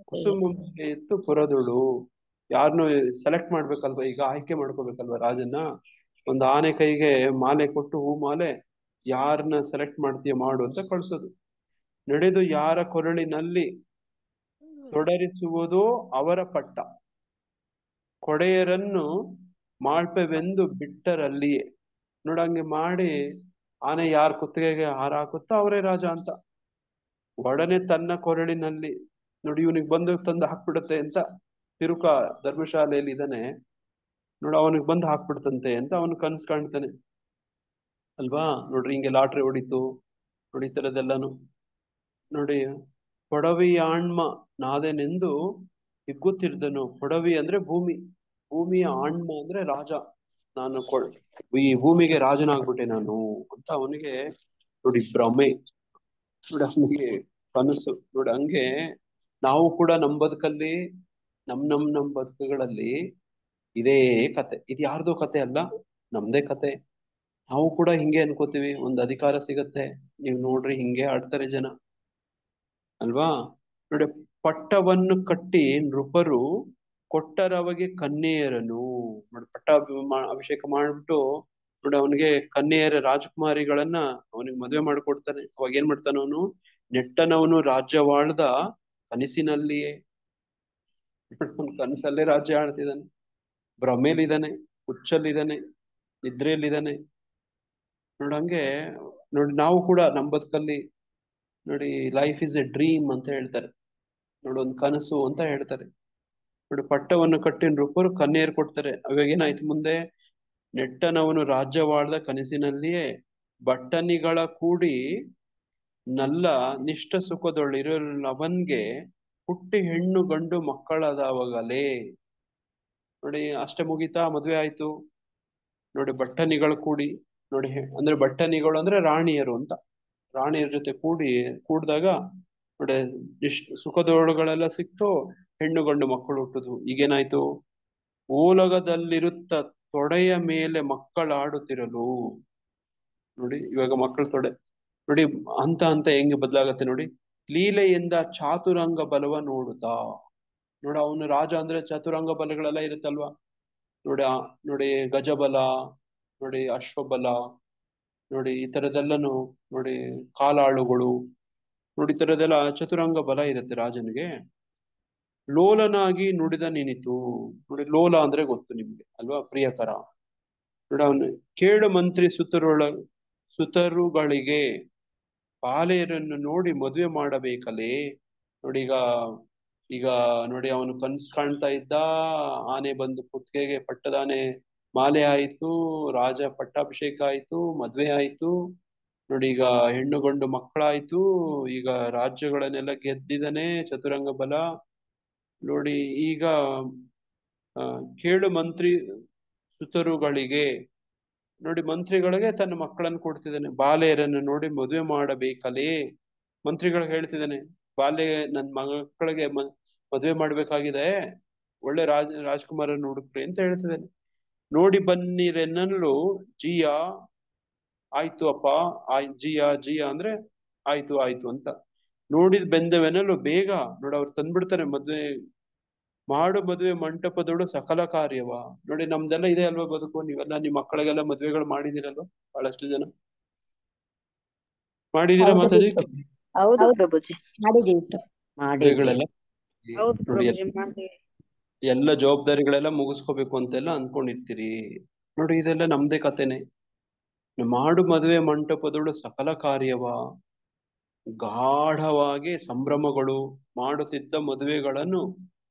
ಕುಸುಮ ಇತ್ತು ಪುರದಳು. ಯಾರನ್ನು ಸೆಲೆಕ್ಟ್ ಮಾಡ್ಬೇಕಲ್ವಾ, ಈಗ ಆಯ್ಕೆ ಮಾಡ್ಕೋಬೇಕಲ್ವಾ ರಾಜನ್ನ. ಒಂದು ಆನೆ ಕೈಗೆ ಮಾಲೆ ಕೊಟ್ಟು, ಹೂ ಮಾಲೆ, ಯಾರನ್ನ ಸೆಲೆಕ್ಟ್ ಮಾಡ್ತೀಯ ಮಾಡು ಅಂತ ಕಳ್ಸೋದು. ನಡೆದು ಯಾರ ಕೊರಳಿನಲ್ಲಿ ತೊಡರಿಸುವುದೋ ಅವರ ಪಟ್ಟ, ಕೊಡೆಯರನ್ನು ಮಾಳ್ಪೆವೆಂದು ಬಿಟ್ಟರಲ್ಲಿಯೇ ನೋಡಂಗೆ ಮಾಡಿ ಆನೆ ಯಾರ ಕುತ್ತಿಗೆಗೆ ಹಾರ ಹಾಕುತ್ತೋ ಅವರೇ ರಾಜ ಅಂತ. ಒಡನೆ ತನ್ನ ಕೊರಳಿನಲ್ಲಿ ನೋಡಿ, ಇವನಿಗೆ ಬಂದು ತಂದು ಹಾಕ್ಬಿಡುತ್ತೆ ಅಂತ. ತಿರುಕ ಧರ್ಮಶಾಲೆಯಲ್ಲಿ ಇದ್ದಾನೆ ನೋಡಿ, ಅವನಿಗೆ ಬಂದು ಹಾಕ್ಬಿಡ್ತಂತೆ ಅಂತ ಅವನು ಕನ್ಸ್ ಕಾಣ್ತಾನೆ ಅಲ್ವಾ. ನೋಡ್ರಿ ಹಿಂಗೆ ಲಾಟ್ರಿ ಹೊಡಿತು ನೋಡಿ, ಈ ತರದೆಲ್ಲಾನು ನೋಡಿ. ಪೊಡವಿಯಾಣ್ಮ ನಾದೆನೆಂದು ಹಿಗ್ಗುತ್ತಿರ್ದನು. ಪೊಡವಿ ಅಂದ್ರೆ ಭೂಮಿ, ಭೂಮಿಯ ಆಣ್ಮ ಅಂದ್ರೆ ರಾಜ. ನಾನು ಈ ಭೂಮಿಗೆ ರಾಜನಾಗ್ಬಿಟ್ಟೆ ನಾನು ಅಂತ ಅವನಿಗೆ ನೋಡಿ ಭ್ರಮೆ ನೋಡಿ, ಅವನಿಗೆ ಕನಸು ನೋಡಿ. ಹಂಗೆ ನಾವು ಕೂಡ ನಮ್ಮ ಬದುಕಲ್ಲಿ ನಮ್ ಬದುಕುಗಳಲ್ಲಿ ಇದೇ ಕತೆ. ಇದು ಯಾರ್ದೋ ಕತೆ ಅಲ್ಲ, ನಮ್ದೇ ಕತೆ. ನಾವು ಕೂಡ ಹಿಂಗೆ ಅನ್ಕೋತೀವಿ, ಒಂದ್ ಅಧಿಕಾರ ಸಿಗತ್ತೆ, ನೀವ್ ನೋಡ್ರಿ ಹಿಂಗೆ ಆಡ್ತಾರೆ ಜನ ಅಲ್ವಾ. ನೋಡಿ, ಪಟ್ಟವನ್ನು ಕಟ್ಟಿ ನೃಪರು ಕೊಟ್ಟರವಗೆ ಕನ್ಯೆಯರನು ನೋಡಿ. ಪಟ್ಟ ಅಭಿಷೇಕ ಮಾಡ್ಬಿಟ್ಟು ನೋಡಿ, ಅವನಿಗೆ ಕನ್ಯೆಯರ ರಾಜಕುಮಾರಿಗಳನ್ನ ಅವನಿಗೆ ಮದುವೆ ಮಾಡ್ಕೊಡ್ತಾನೆ. ಅವಾಗ ಏನ್ ಮಾಡ್ತಾನ ಅವನು, ನೆಟ್ಟನವನು ರಾಜ್ಯವಾಳ್ದ ಕನಸಿನಲ್ಲಿಯೇ ಕನಸಲ್ಲೇ ರಾಜ್ಯ ಆಳ್ತಿದ್ದಾನೆ, ಭ್ರಮೇಲಿದ್ದಾನೆ, ಹುಚ್ಚಲ್ಲಿದ್ದಾನೆ, ನಿದ್ರೆಯಲ್ಲಿದ್ದಾನೆ ನೋಡಂಗೆ ನೋಡಿ. ನಾವು ಕೂಡ ನಮ್ಮ ಬದುಕಲ್ಲಿ ನೋಡಿ, ಲೈಫ್ ಇಸ್ ಎ ಡ್ರೀಮ್ ಅಂತ ಹೇಳ್ತಾರೆ ನೋಡಿ, ಒಂದು ಕನಸು ಅಂತ ಹೇಳ್ತಾರೆ ನೋಡಿ. ಪಟ್ಟವನ್ನು ಕಟ್ಟಿ ನೃಪರು ಕನ್ಯೆಯರು ಕೊಡ್ತಾರೆ. ಅವಾಗ ಏನಾಯ್ತು ಮುಂದೆ, ನೆಟ್ಟನವನು ರಾಜ್ಯವಾಳ್ದ ಕನಸಿನಲ್ಲಿಯೇ ಬಟ್ಟನಿಗಳ ಕೂಡಿ ನಲ್ಲ ನಿಷ್ಠ ಸುಖದೊಳಿರಲವನ್ಗೆ ಹುಟ್ಟಿ ಹೆಣ್ಣು ಗಂಡು ಮಕ್ಕಳದಾವಗಲೇ. ನೋಡಿ ಅಷ್ಟೇ ಮುಗೀತಾ, ಮದ್ವೆ ಆಯ್ತು. ನೋಡಿ ಬಟ್ಟನಿಗಳು ಕೂಡಿ, ನೋಡಿ ಅಂದ್ರೆ ಬಟ್ಟನಿಗಳು ಅಂದ್ರೆ ರಾಣಿಯರು ಅಂತ, ರಾಣಿಯರ ಜೊತೆ ಕೂಡಿದಾಗ ನೋಡಿ ಸುಖದೋಳುಗಳೆಲ್ಲ ಸಿಕ್ತು, ಹೆಣ್ಣು ಗಂಡು ಮಕ್ಕಳು ಹುಟ್ಟುದು. ಈಗೇನಾಯ್ತು, ಓಲಗದಲ್ಲಿರುತ್ತ ತೊಡೆಯ ಮೇಲೆ ಮಕ್ಕಳಾಡುತ್ತಿರಲು. ನೋಡಿ ಇವಾಗ ಮಕ್ಕಳ ತೊಡೆ ನೋಡಿ ಹಂತ ಹಂತ ಹೆಂಗೆ ಬದಲಾಗತ್ತೆ ನೋಡಿ. ಲೀಲೆಯಿಂದ ಚಾತುರಂಗ ಬಲವ ನೋಡುತ್ತಾ. ನೋಡ ಅವನು ರಾಜ ಅಂದ್ರೆ ಚತುರಂಗ ಬಲಗಳೆಲ್ಲ ಇರುತ್ತಲ್ವಾ. ನೋಡಿ ಗಜಬಲ, ನೋಡಿ ಅಶ್ವಬಲ, ನೋಡಿ ಈ ತರದೆಲ್ಲನು, ನೋಡಿ ಕಾಲಾಳುಗಳು, ನೋಡಿ ಈ ತರದೆಲ್ಲ ಚತುರಂಗ ಬಲ ಇರುತ್ತೆ ರಾಜನಿಗೆ. ಲೋಲನಾಗಿ ನುಡಿದ ನಿನಿತು. ನೋಡಿ ಲೋಲ ಅಂದ್ರೆ ಗೊತ್ತು ನಿಮ್ಗೆ ಅಲ್ವಾ, ಪ್ರಿಯಕರ. ನೋಡಿ ಅವನು ಕೇಳು ಮಂತ್ರಿ ಸುತರುಗಳಿಗೆ ಬಾಲೆಯರನ್ನು ನೋಡಿ ಮದುವೆ ಮಾಡಬೇಕಲೇ. ನೋಡಿ ಈಗ ನೋಡಿ ಅವನು ಕನ್ಸ್ ಕಾಣ್ತಾ ಇದ್ದ, ಆನೆ ಬಂದು ಕುತ್ತಿಗೆಗೆ ಪಟ್ಟದಾನೆ ಮಾಲೆ ಆಯ್ತು, ರಾಜ ಪಟ್ಟಾಭಿಷೇಕ ಆಯ್ತು, ಮದ್ವೆ ಆಯ್ತು. ನೋಡಿ ಈಗ ಹೆಣ್ಣು ಗಂಡು ಮಕ್ಕಳಾಯ್ತು, ಈಗ ರಾಜ್ಯಗಳನ್ನೆಲ್ಲ ಗೆದ್ದಿದ್ದಾನೆ, ಚತುರಂಗ ಬಲ. ನೋಡಿ ಈಗ ಕೇಳು ಮಂತ್ರಿ ಸುತರುಗಳಿಗೆ, ನೋಡಿ ಮಂತ್ರಿಗಳಿಗೆ ತನ್ನ ಮಕ್ಕಳನ್ನು ಕೊಡ್ತಿದ್ದಾನೆ. ಬಾಲೆಯರನ್ನು ನೋಡಿ ಮದುವೆ ಮಾಡಬೇಕಲೇ. ಮಂತ್ರಿಗಳಿಗೆ ಹೇಳ್ತಿದ್ದಾನೆ, ನನ್ನ ಮಕ್ಕಳಿಗೆ ಮದುವೆ ಮಾಡ್ಬೇಕಾಗಿದೆ, ಒಳ್ಳೆ ರಾಜ್ಕುಮಾರನ್ನು ಹುಡುಕ್ರಿ ಅಂತ ಹೇಳ್ತಿದ್ದಾನೆ. ನೋಡಿ ಬನ್ನಿರೆನ್ನಲು ಜಿಯ ಆಯ್ತು ಅಪ್ಪ, ಜಿಯ ಅಂದ್ರೆ ಆಯ್ತು ಆಯ್ತು ಅಂತ. ನೋಡಿದ್ ಬೆಂದವೆನಲು ಬೇಗ, ನೋಡಿ ಅವ್ರು ತಂದ್ಬಿಡ್ತಾರೆ ಮದುವೆ ಮಂಟಪದೊಳು ಸಕಲ ಕಾರ್ಯವ. ನೋಡಿ ನಮ್ದೆಲ್ಲ ಇದೆ ಅಲ್ವಾ ಬದುಕು, ನೀವೆಲ್ಲ ನಿಮ್ಮ ಮಕ್ಕಳಿಗೆಲ್ಲ ಮದ್ವೆಗಳು ಮಾಡಿದಿರಲ್ವಾ ಬಹಳಷ್ಟು ಜನ ಮಾಡಿದೀರಾ ಹೌದು ಮಾತಾಜಿ? ಹೌದು ಪ್ರಭುಜಿ. ಮಾಡಿದೀವಿ ಪ್ರಭು. ಮದ್ವೆಗಳೆಲ್ಲ ಹೌದು ನೋಡಿ ಪ್ರಭುಜಿ, ಮಾಡಿದೀವಿ. ಎಲ್ಲ ಜವಾಬ್ದಾರಿಗಳೆಲ್ಲ ಮುಗಿಸ್ಕೋಬೇಕು ಅಂತೆಲ್ಲ ಅನ್ಕೊಂಡಿರ್ತೀರಿ. ನೋಡಿ ಇದೆಲ್ಲ ನಮ್ದೇ ಕತೆನೆ. ಮದುವೆ ಮಂಟಪದೊಳು ಸಕಲ ಕಾರ್ಯವ, ಗಾಢವಾಗಿ ಸಂಭ್ರಮಗಳು ಮಾಡುತ್ತಿದ್ದ ಮದುವೆಗಳನ್ನು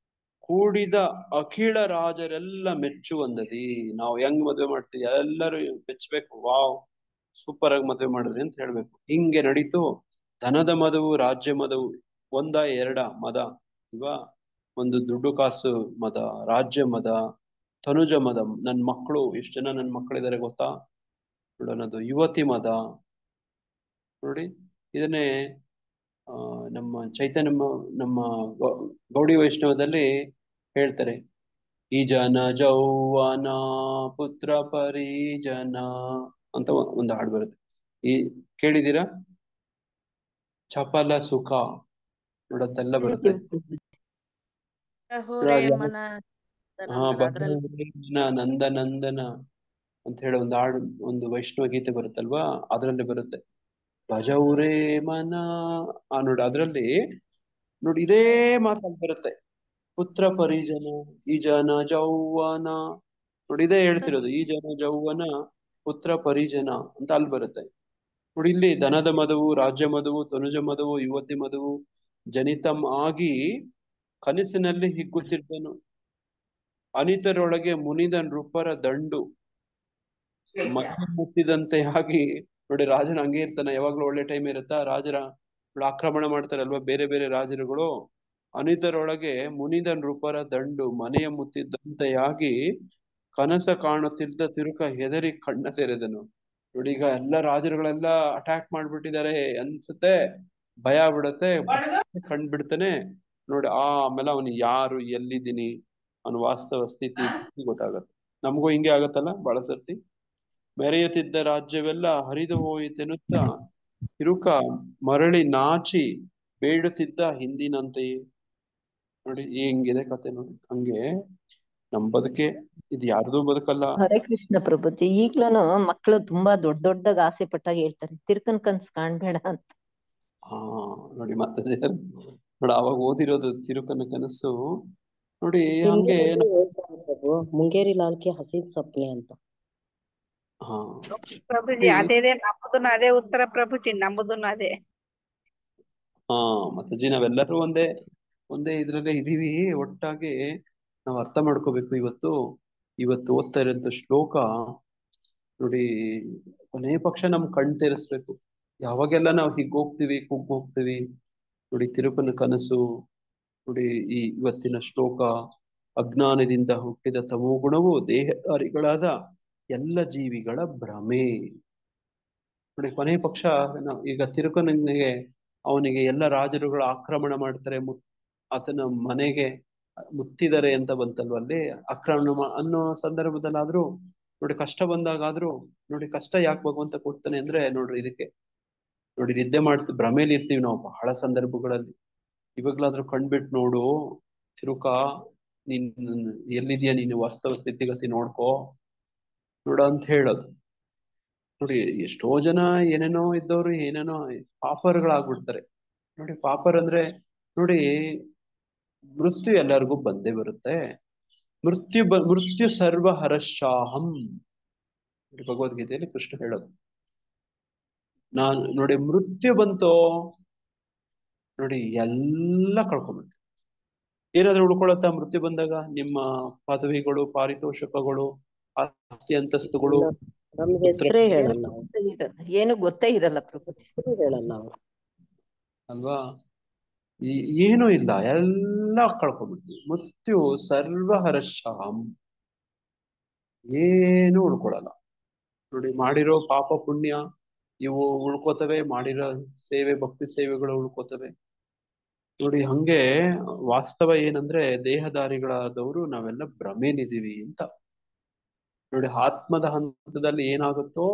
ಕೂಡಿದ ಅಖಿಳ ರಾಜರೆಲ್ಲ ಮೆಚ್ಚುವಂದದಿ. ನಾವು ಹೆಂಗ್ ಮದುವೆ ಮಾಡ್ತೀವಿ ಎಲ್ಲರೂ ಮೆಚ್ಚಬೇಕು, ವಾವ್ ಸೂಪರ್ ಆಗಿ ಮದುವೆ ಮಾಡಿದ್ರಿ ಅಂತ ಹೇಳ್ಬೇಕು. ಹಿಂಗೆ ನಡೀತು. ಧನದ ಮದವು ರಾಜ್ಯ ಮದವು ಒಂದ ಎರಡ ಮದ ಇಲ್ವಾ? ಒಂದು ದುಡ್ಡು ಕಾಸು ಮದ, ರಾಜ್ಯ ಮದ, ತನುಜ ಮದ. ನನ್ ಮಕ್ಕಳು ಎಷ್ಟು ಜನ ನನ್ ಮಕ್ಕಳಿದ್ದಾರೆ ಗೊತ್ತಾ ನೋಡೋಣದು, ಯುವತಿ ಮದ. ನೋಡಿ ಇದನ್ನೇ ನಮ್ಮ ಚೈತನ್ಯ ನಮ್ಮ ಗೌಡಿ ವೈಷ್ಣವದಲ್ಲಿ ಹೇಳ್ತಾರೆ. ಈ ಜನ ಜೌವನ ಪುತ್ರ ಪರಿಜನ ಅಂತ ಒಂದು ಹಾಡು ಬರುತ್ತೆ. ಕೇಳಿದೀರಾ? ಚಪಲ ಸುಖ ನೋಡತ್ತೆಲ್ಲ ಬರುತ್ತೆ. ನಂದ ನಂದನ ಅಂತ ಹೇಳಿ ಒಂದು ಹಾಡು, ಒಂದು ವೈಷ್ಣವ ಗೀತೆ ಬರುತ್ತಲ್ವಾ, ಅದ್ರಲ್ಲಿ ಬರುತ್ತೆ ಭಜೌರೇ ಮನ. ನೋಡಿ ಅದ್ರಲ್ಲಿ ನೋಡಿ ಇದೇ ಮಾತಾಡ್ ಬರುತ್ತೆ, ಪುತ್ರ ಪರಿಜನ, ಈ ಜನ ಜೌವನ. ನೋಡಿ ಇದೇ ಹೇಳ್ತಿರೋದು, ಈ ಜನ ಜೌವನ ಪುತ್ರ ಪರಿಜನ ಅಂತ ಅಲ್ಲಿ ಬರುತ್ತೆ. ನೋಡಿ ಇಲ್ಲಿ ಧನದ ಮದವು, ರಾಜ್ಯ ಮದವು, ತನುಜ ಮದವು, ಯುವತಿ ಮದವು ಜನಿತಂ ಆಗಿ ಕನಸಿನಲ್ಲಿ ಹಿಗ್ಗುತ್ತಿದ್ದನು. ಅನಿತರೊಳಗೆ ಮುನಿದ ನೃಪರ ದಂಡು ಮನೆ ಮುಟ್ಟಿದಂತೆ ಆಗಿ. ನೋಡಿ ರಾಜನ ಹಂಗೆ ಇರ್ತಾನೆ, ಯಾವಾಗ್ಲೂ ಒಳ್ಳೆ ಟೈಮ್ ಇರುತ್ತಾ, ರಾಜರ ಆಕ್ರಮಣ ಮಾಡ್ತಾರಲ್ವಾ ಬೇರೆ ಬೇರೆ ರಾಜರುಗಳು. ಅನಿತರೊಳಗೆ ಮುನಿದ ನೃಪರ ದಂಡು ಮನೆಯ ಮುತ್ತಿದ್ದಂತೆಯಾಗಿ ಕನಸ ಕಾಣುತ್ತಿದ್ದ ತಿರುಕ ಹೆದರಿ ಕಣ್ಣ ತೆರೆದನು. ನೋಡಿ ಈಗ ಎಲ್ಲ ರಾಜರುಗಳೆಲ್ಲ ಅಟ್ಯಾಕ್ ಮಾಡ್ಬಿಟ್ಟಿದ್ದಾರೆ ಅನ್ಸುತ್ತೆ, ಭಯ ಬಿಡುತ್ತೆ, ಕಣ್ ಬಿಡ್ತಾನೆ. ನೋಡಿ ಆಮೇಲೆ ಅವನು ಯಾರು, ಎಲ್ಲಿದ್ದೀನಿ, ಅವನ ವಾಸ್ತವ ಸ್ಥಿತಿ ಗೊತ್ತಾಗತ್ತೆ. ನಮಗೂ ಹಿಂಗೆ ಆಗತ್ತಲ್ಲ ಬಹಳ ಸರ್ತಿ. ಮೆರೆಯುತ್ತಿದ್ದ ರಾಜ್ಯವೆಲ್ಲ ಹರಿದು ಹೋಯಿತೆನ್ನುತ್ತಾ ತಿರುಕ ಮರಳಿ ನಾಚಿ ಬೇಡುತ್ತಿದ್ದ ಹಿಂದಿನಂತೆಯೇ. ನೋಡಿ ಹಿಂಗಿದೆ ಕತೆ. ನೋಡಿ ಹಂಗೆ ನಮ್ ಬದುಕೆ, ಇದು ಯಾರ್ದು ಬದುಕಲ್ಲ. ಹರೇ ಕೃಷ್ಣ ಪ್ರಭುಜಿ. ಈಗ್ಲೂನು ಮಕ್ಕಳು ತುಂಬಾ ದೊಡ್ಡ ದೊಡ್ಡದಾಗ ಆಸೆ ಪಟ್ಟಾಗ ಹೇಳ್ತಾರೆ, ತಿರ್ಕನ್ ಕನ್ಸ್ ಕಾಣ್ಬೇಡ ಅಂತ. ನೋಡಿ ಮತ್ತೆ ನೋಡಿ ಅವಾಗ ಓದಿರೋದು ತಿರುಕನ ಕನಸು. ನೋಡಿ ಹಂಗೆ ಮುಂಗೇರಿ ಲಾಲ್ ಕಿ ಹಸೀನ್ ಸಪ್ನೆ ಅಂತ. ಪ್ರಭುಜಿ ಅದೇ ನಮ್ಮದನ್ನ ಅದೇ ಉತ್ತರ ಪ್ರಭುಜಿ, ನಮ್ಮದನ್ನ ಅದೇ. ಮತ್ತಜಿ ನಾವೆಲ್ಲರೂ ಒಂದೇ ಇದ್ರಲ್ಲೇ ಇದೀವಿ. ಒಟ್ಟಾಗಿ ನಾವು ಅರ್ಥ ಮಾಡ್ಕೋಬೇಕು. ಇವತ್ತು ಓದ್ತಾ ಇರೋಂಥ ಶ್ಲೋಕ ನೋಡಿ ಕೊನೆ ಪಕ್ಷ ನಮ್ ಕಣ್ ತೆರೆಸ್ಬೇಕು. ಯಾವಾಗೆಲ್ಲ ನಾವು ಹೋಗ್ತೀವಿ ಹೋಗ್ತೀವಿ ನೋಡಿ ತಿರುಪನ ಕನಸು ನೋಡಿ ಈ ಇವತ್ತಿನ ಶ್ಲೋಕ, ಅಜ್ಞಾನದಿಂದ ಹುಟ್ಟಿದ ತಮೋಗುಣವು ದೇಹಧಾರಿಗಳಾದ ಎಲ್ಲ ಜೀವಿಗಳ ಭ್ರಮೆ. ನೋಡಿ ಕೊನೆ ಪಕ್ಷ ಈಗ ತಿರುಕನಿಗೆ ಅವನಿಗೆ ಎಲ್ಲ ರಾಜರುಗಳು ಆಕ್ರಮಣ ಮಾಡ್ತಾರೆ, ಆತನ ಮನೆಗೆ ಮುತ್ತಿದ್ದಾರೆ ಅಂತ ಬಂತಲ್ವ ಅಲ್ಲಿ, ಆಕ್ರಮಣ ಅನ್ನೋ ಸಂದರ್ಭದಲ್ಲಾದ್ರೂ ನೋಡಿ ಕಷ್ಟ ಬಂದಾಗಾದ್ರೂ ನೋಡಿ ಕಷ್ಟ ಯಾಕೆ ಭಗವಂತ ಕೊಡ್ತಾನೆ ಅಂದ್ರೆ ನೋಡ್ರಿ ಇದಕ್ಕೆ. ನೋಡಿ ನಿದ್ದೆ ಮಾಡ್ತೀವಿ, ಭ್ರಮೇಲಿ ಇರ್ತೀವಿ ನಾವು ಬಹಳ ಸಂದರ್ಭಗಳಲ್ಲಿ. ಇವಾಗ್ಲಾದ್ರೂ ಕಣ್ಬಿಟ್ಟು ನೋಡು ತಿರುಕ, ನೀನ್ ಎಲ್ಲಿದ್ಯಾ ನೀನು, ವಾಸ್ತವ ಸ್ಥಿತಿಗತಿ ನೋಡ್ಕೋ ನೋಡ ಅಂತ ಹೇಳೋದು. ನೋಡಿ ಎಷ್ಟೋ ಜನ ಏನೇನೋ ಇದ್ದವ್ರು ಏನೇನೋ ಪಾಪರ್ಗಳಾಗ್ಬಿಡ್ತಾರೆ. ನೋಡಿ ಪಾಪರ್ ಅಂದ್ರೆ ನೋಡಿ ಮೃತ್ಯು ಎಲ್ಲರಿಗೂ ಬಂದೇ ಬರುತ್ತೆ. ಮೃತ್ಯು ಸರ್ವ ಹರಶಾಹಂ ನೋಡಿ ಭಗವದ್ಗೀತೆಯಲ್ಲಿ ಕೃಷ್ಣ ಹೇಳೋದು. ನೋಡಿ ಮೃತ್ಯು ಬಂತೋ ನೋಡಿ ಎಲ್ಲ ಕಳ್ಕೊಂಡ್ಬಿಡ್ತೀವಿ. ಏನಾದ್ರೂ ಉಳ್ಕೊಳತ್ತಾ ಮೃತ್ಯು ಬಂದಾಗ? ನಿಮ್ಮ ಪದವಿಗಳು, ಪಾರಿತೋಷಕಗಳು, ಆಸ್ತಿ ಅಂತಸ್ತುಗಳು, ನಮ್ ಹೆಸರೇ ಹೇಳಲ್ಲ ನಾವು. ಏನು ಗೊತ್ತೇ ಇರಲ್ಲ ಪ್ರಭುಜಿ. ಹೆಸರು ಹೇಳಲ್ಲ ನಾವು ಅಲ್ವಾ? ಏನೂ ಇಲ್ಲ, ಎಲ್ಲ ಕಳ್ಕೊಂಡ್ಬಿಡ್ತೀವಿ. ಮೃತ್ಯು ಸರ್ವಹರಶಾಂ, ಏನು ಉಳ್ಕೊಳಲ್ಲ. ನೋಡಿ ಮಾಡಿರೋ ಪಾಪ ಪುಣ್ಯ ಇವು ಉಳ್ಕೋತವೆ, ಮಾಡಿರೋ ಸೇವೆ ಭಕ್ತಿ ಸೇವೆಗಳು ಉಳ್ಕೋತವೆ. ನೋಡಿ ಹಂಗೆ ವಾಸ್ತವ ಏನಂದ್ರೆ ದೇಹಧಾರಿಗಳಾದವರು ನಾವೆಲ್ಲ ಭ್ರಮೇಲಿದ್ದೀವಿ ಅಂತ. ನೋಡಿ ಆತ್ಮದ ಹಂತದಲ್ಲಿ ಏನಾಗುತ್ತೋ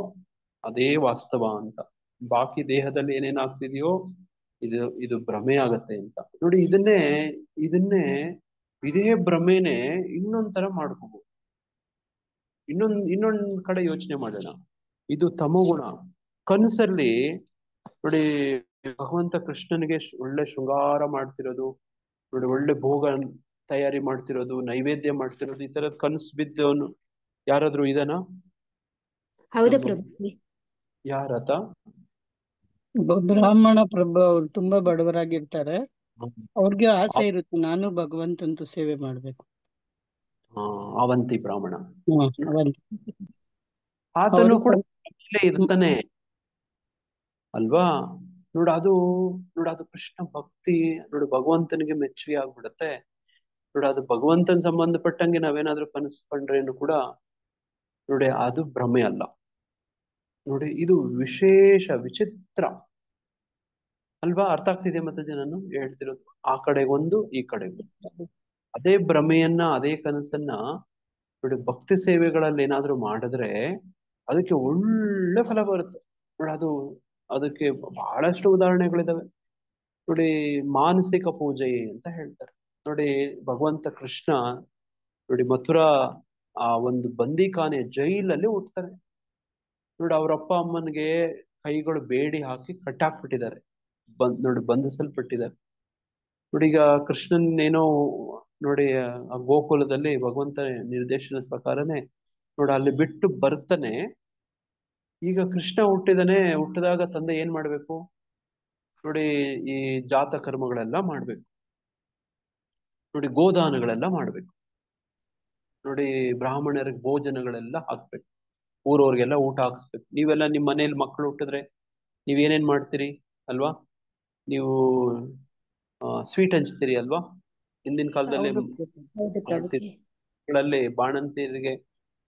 ಅದೇ ವಾಸ್ತವ ಅಂತ, ಬಾಕಿ ದೇಹದಲ್ಲಿ ಏನೇನಾಗ್ತಿದೆಯೋ ಇದು ಭ್ರಮೆ ಆಗತ್ತೆ ಅಂತ. ನೋಡಿ ಇದನ್ನೇ ಇದೇ ಭ್ರಮೆನೆ ಇನ್ನೊಂದ್ ಮಾಡ್ಕೋಬಹುದು. ಇನ್ನೊಂದ್ ಕಡೆ ಯೋಚನೆ ಮಾಡೋಣ. ಇದು ತಮೋಗುಣ. ಕನಸಲ್ಲಿ ನೋಡಿ ಭಗವಂತ ಕೃಷ್ಣನಿಗೆ ಒಳ್ಳೆ ಶೃಂಗಾರ ಮಾಡ್ತಿರೋದು, ನೋಡಿ ಒಳ್ಳೆ ಭೋಗ ತಯಾರಿ ಮಾಡ್ತಿರೋದು, ನೈವೇದ್ಯ ಮಾಡ್ತಿರೋದು, ಈ ತರದ್ ಕನಸು ಬಿದ್ದವನು ಯಾರಾದ್ರೂ ಇದನ? ಹೌದು ಪ್ರಭು. ಯಾರತ? ಬ್ರಾಹ್ಮಣ ಪ್ರಭು, ಅವ್ರು ತುಂಬಾ ಬಡವರಾಗಿರ್ತಾರೆ. ಅವ್ರಿಗೆ ಆಸೆ ಇರುತ್ತೆ, ನಾನು ಭಗವಂತಂದು ಸೇವೆ ಮಾಡ್ಬೇಕು. ಅವಂತಿ ಬ್ರಾಹ್ಮಣ ಅವಂತಿ ಆತನು ಕೂಡ ಇರ್ತಾನೆ ಅಲ್ವಾ? ಅದು ಕೃಷ್ಣ ಭಕ್ತಿ ನೋಡಿ ಭಗವಂತನಿಗೆ ಮೆಚ್ಚುಗೆ ಆಗ್ಬಿಡತ್ತೆ. ನೋಡಿ ಅದು ಭಗವಂತನ ಸಂಬಂಧಪಟ್ಟಂಗೆ ನಾವೇನಾದ್ರೂ ಕನಸ್ಕೊಂಡ್ರೇನು ಕೂಡ ನೋಡಿ ಅದು ಭ್ರಮೆ ಅಲ್ಲ. ನೋಡಿ ಇದು ವಿಶೇಷ ವಿಚಿತ್ರ ಅಲ್ವಾ? ಅರ್ಥ ಆಗ್ತಿದೆ ಮತ್ತೆ ನಾನು ಹೇಳ್ತಿರೋದು? ಆ ಕಡೆಗೊಂದು ಈ ಕಡೆಗೊಂದು ಅದೇ ಭ್ರಮೆಯನ್ನ, ಅದೇ ಕನಸನ್ನ ನೋಡಿ ಭಕ್ತಿ ಸೇವೆಗಳಲ್ಲಿ ಏನಾದ್ರೂ ಮಾಡಿದ್ರೆ ಅದಕ್ಕೆ ಒಳ್ಳೆ ಫಲ ಬರುತ್ತೆ. ನೋಡಿ ಅದಕ್ಕೆ ಬಹಳಷ್ಟು ಉದಾಹರಣೆಗಳಿದಾವೆ. ನೋಡಿ ಮಾನಸಿಕ ಪೂಜೆ ಅಂತ ಹೇಳ್ತಾರೆ. ನೋಡಿ ಭಗವಂತ ಕೃಷ್ಣ ನೋಡಿ ಮಥುರಾ ಆ ಒಂದು ಬಂದಿಖಾನೆ ಜೈಲಲ್ಲಿ ಹುಟ್ತಾರೆ. ನೋಡಿ ಅವ್ರ ಅಪ್ಪ ಅಮ್ಮನಿಗೆ ಕೈಗಳು ಬೇಡಿ ಹಾಕಿ ಕಟ್ಟಾಕ್ಬಿಟ್ಟಿದ್ದಾರೆ, ಬಂಧಿಸಲ್ಪಟ್ಟಿದ್ದಾರೆ. ನೋಡಿ ಈಗ ಕೃಷ್ಣನ್ ಏನೋ ನೋಡಿ ಆ ಗೋಕುಲದಲ್ಲಿ ಭಗವಂತ ನಿರ್ದೇಶನದ ಪ್ರಕಾರನೇ ನೋಡಿ ಅಲ್ಲಿ ಬಿಟ್ಟು ಬರ್ತಾನೆ. ಈಗ ಕೃಷ್ಣ ಹುಟ್ಟಿದಾಗ ತಂದೆ ಏನ್ ಮಾಡ್ಬೇಕು ನೋಡಿ? ಈ ಜಾತ ಕರ್ಮಗಳೆಲ್ಲ ಮಾಡ್ಬೇಕು, ನೋಡಿ ಗೋದಾನಗಳೆಲ್ಲ ಮಾಡ್ಬೇಕು, ನೋಡಿ ಬ್ರಾಹ್ಮಣರಿಗೆ ಭೋಜನಗಳೆಲ್ಲ ಹಾಕ್ಬೇಕು, ಊರವ್ರಿಗೆಲ್ಲ ಊಟ ಹಾಕ್ಸ್ಬೇಕು. ನೀವೆಲ್ಲ ನಿಮ್ ಮನೇಲಿ ಮಕ್ಕಳು ಹುಟ್ಟಿದ್ರೆ ನೀವೇನೇನ್ ಮಾಡ್ತೀರಿ ಅಲ್ವಾ? ನೀವು ಸ್ವೀಟ್ ಹಂಚ್ತೀರಿ ಅಲ್ವಾ? ಹಿಂದಿನ ಕಾಲದಲ್ಲಿ ಬಾಣಂತಿಯರಿಗೆ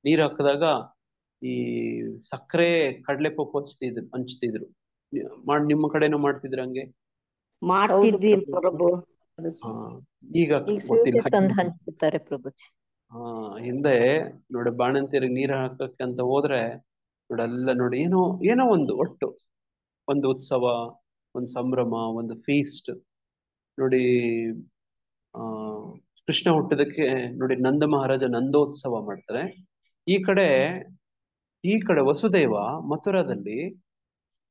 ನೀರ್ ಹಾಕಿದಾಗ ಈ ಸಕ್ಕರೆ ಕಡಲೆ ಪಪ್ಪು ಹಂಚ್ತಿದ್ರು. ನಿಮ್ಮ ಕಡೆನೂ ಮಾಡ್ತಿದ್ರ ಹಂಗೆ? ಮಾಡ್ತಿದ್ವಿ ಪ್ರಭು. ಈಗ ತಂದು ಹಂಚ್ತಿರ್ತಾರೆ ಪ್ರಭುಜಿ. ಹಿಂದೆ ನೋಡಿ ಬಾಣಂತಿಯರಿಗೆ ನೀರ್ ಹಾಕಕ್ಕಂತ ಹೋದ್ರೆ ನೋಡಿ ಎಲ್ಲ ನೋಡಿ ಏನೋ ಒಟ್ಟು ಒಂದು ಉತ್ಸವ, ಒಂದು ಸಂಭ್ರಮ, ಒಂದು ಫೀಸ್ಟ್. ನೋಡಿ ಕೃಷ್ಣ ಹುಟ್ಟಿದಕ್ಕೆ ನೋಡಿ ನಂದ ಮಹಾರಾಜ ನಂದೋತ್ಸವ ಮಾಡ್ತಾರೆ. ಈ ಕಡೆ ವಸುದೇವ ಮಥುರಾದಲ್ಲಿ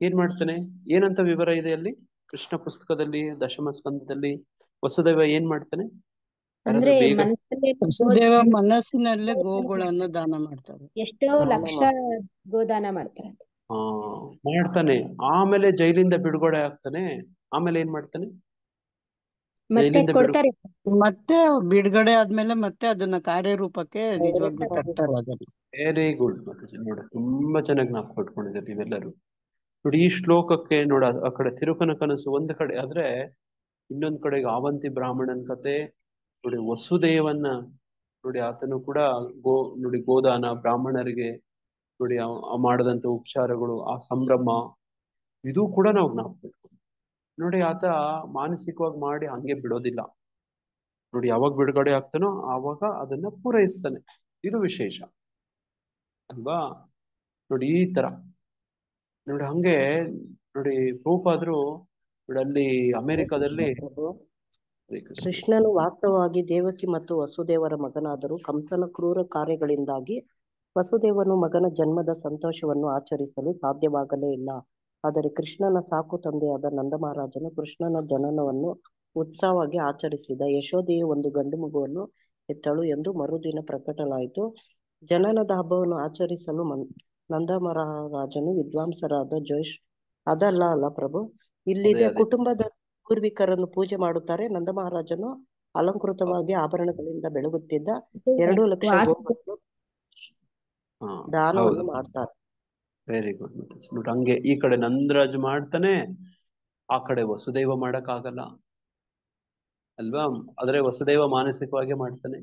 ಏನ್ ಮಾಡ್ತಾನೆ? ಏನಂತ ವಿವರ ಇದೆ ಅಲ್ಲಿ ಕೃಷ್ಣ ಪುಸ್ತಕದಲ್ಲಿ ದಶಮ ಸ್ಕಂದದಲ್ಲಿ? ವಸುದೇವ ಏನ್ ಮಾಡ್ತಾನೆ ಅಂದ್ರೆ ವಸುದೇವ ಮನಸ್ಸಿನಲ್ಲೇ ಗೋಗಳನ್ನು ದಾನ ಮಾಡ್ತಾರೆ. ಎಷ್ಟೋ ಲಕ್ಷ ಗೋದಾನ ಮಾಡ್ತಾರೆ. ಮಾಡ್ತಾನೆ. ಆಮೇಲೆ ಜೈಲಿಂದ ಬಿಡುಗಡೆ ಆಗ್ತಾನೆ. ಆಮೇಲೆ ಏನ್ ಮಾಡ್ತಾನೆ? ಮತ್ತೆ ಜೈಲಿಂದ ಕೊಡ್ತಾರೆ. ಮತ್ತೆ ಬಿಡುಗಡೆ ಆದ್ಮೇಲೆ ಮತ್ತೆ ಅದನ್ನ ಕಾರ್ಯರೂಪಕ್ಕೆ ನಿಜವಾಗ್ಲೂ ತರ್ತಾರೆ ಅದನ್ನ. ವೆರಿ ಗುಡ್ ನೋಡಿ, ತುಂಬಾ ಚೆನ್ನಾಗಿ ಜ್ಞಾಪಕ ಕೊಟ್ಕೊಂಡಿದ್ದಾರೆ ನೀವೆಲ್ಲರೂ. ನೋಡಿ ಈ ಶ್ಲೋಕಕ್ಕೆ ನೋಡ, ಆ ಕಡೆ ತಿರುಕನ ಕನಸು ಒಂದ್ ಕಡೆ ಆದ್ರೆ, ಇನ್ನೊಂದ್ ಕಡೆಗೆ ಆವಂತಿ ಬ್ರಾಹ್ಮಣನ್ ಕತೆ ನೋಡಿ. ವಸುದೇವನ್ನ ನೋಡಿ, ಆತನು ಕೂಡ ನೋಡಿ ಗೋದಾನ ಬ್ರಾಹ್ಮಣರಿಗೆ ನೋಡಿ ಮಾಡದಂತ ಉಪಚಾರಗಳು, ಆ ಸಂಭ್ರಮ, ಇದು ಕೂಡ ನಾವು ಜ್ಞಾಪಕ ನೋಡಿ. ಆತ ಮಾನಸಿಕವಾಗಿ ಮಾಡಿ ಹಂಗೆ ಬಿಡೋದಿಲ್ಲ ನೋಡಿ. ಯಾವಾಗ ಬಿಡುಗಡೆ ಆಗ್ತಾನೋ ಆವಾಗ ಅದನ್ನ ಪೂರೈಸ್ತಾನೆ. ಇದು ವಿಶೇಷ ಅಲ್ವಾ? ನೋಡಿ ಈ ತರ ನೋಡಿ. ಹಂಗೆ ನೋಡಿ ಪ್ರಭುಪಾದ್ರು ನೋಡಿ ಅಲ್ಲಿ ಅಮೆರಿಕದಲ್ಲಿ ಪ್ರಭು, ಕೃಷ್ಣನು ವಾಸ್ತವವಾಗಿ ದೇವಕಿ ಮತ್ತು ವಸುದೇವರ ಮಗನಾದರೂ ಕಂಸನ ಕ್ರೂರ ಕಾರ್ಯಗಳಿಂದಾಗಿ ವಸುದೇವನು ಮಗನ ಜನ್ಮದ ಸಂತೋಷವನ್ನು ಆಚರಿಸಲು ಸಾಧ್ಯವಾಗಲೇ ಇಲ್ಲ. ಆದರೆ ಕೃಷ್ಣನ ಸಾಕು ತಂದೆಯಾದ ನಂದ ಮಹಾರಾಜನು ಕೃಷ್ಣನ ಜನನವನ್ನು ಉತ್ಸಾಹವಾಗಿ ಆಚರಿಸಿದ. ಯಶೋದೆಯು ಒಂದು ಗಂಡು ಮಗುವನ್ನು ಹೆತ್ತಳು ಎಂದು ಮರುದಿನ ಪ್ರಕಟಲಾಯಿತು. ಜನನದ ಹಬ್ಬವನ್ನು ಆಚರಿಸಲು ನಂದ ಮಹಾರಾಜನು ವಿದ್ವಾಂಸರಾದ ಜೋಶ್ ಅಲ್ಲ ಪ್ರಭು, ಇಲ್ಲಿದೆ ಅದೇ ಕುಟುಂಬದ ಪೂರ್ವಿಕರನ್ನು ಪೂಜೆ ಮಾಡುತ್ತಾರೆ. ನಂದ ಮಹಾರಾಜನು ಅಲಂಕೃತವಾಗಿ ಆಭರಣಗಳಿಂದ ಬೆಳಗುತ್ತಿದ್ದ 2 ಲಕ್ಷ ಗೋಗಳನ್ನು ಹಾ ದಾನವನ್ನು ಹೌದು. ಮಾಡ್ತಾರೆ. ವೆರಿ ಗುಡ್ ನೋಡಿ. ಹಂಗೆ ಈ ಕಡೆ ನಂದರಾಜ್ ಮಾಡ್ತಾನೆ, ಆ ಕಡೆ ವಸುದೈವ ಮಾಡಕ್ ಆಗಲ್ಲ ಅಲ್ವಾ? ಆದ್ರೆ ವಸುದೈವ ಮಾನಸಿಕವಾಗಿ ಮಾಡ್ತಾನೆ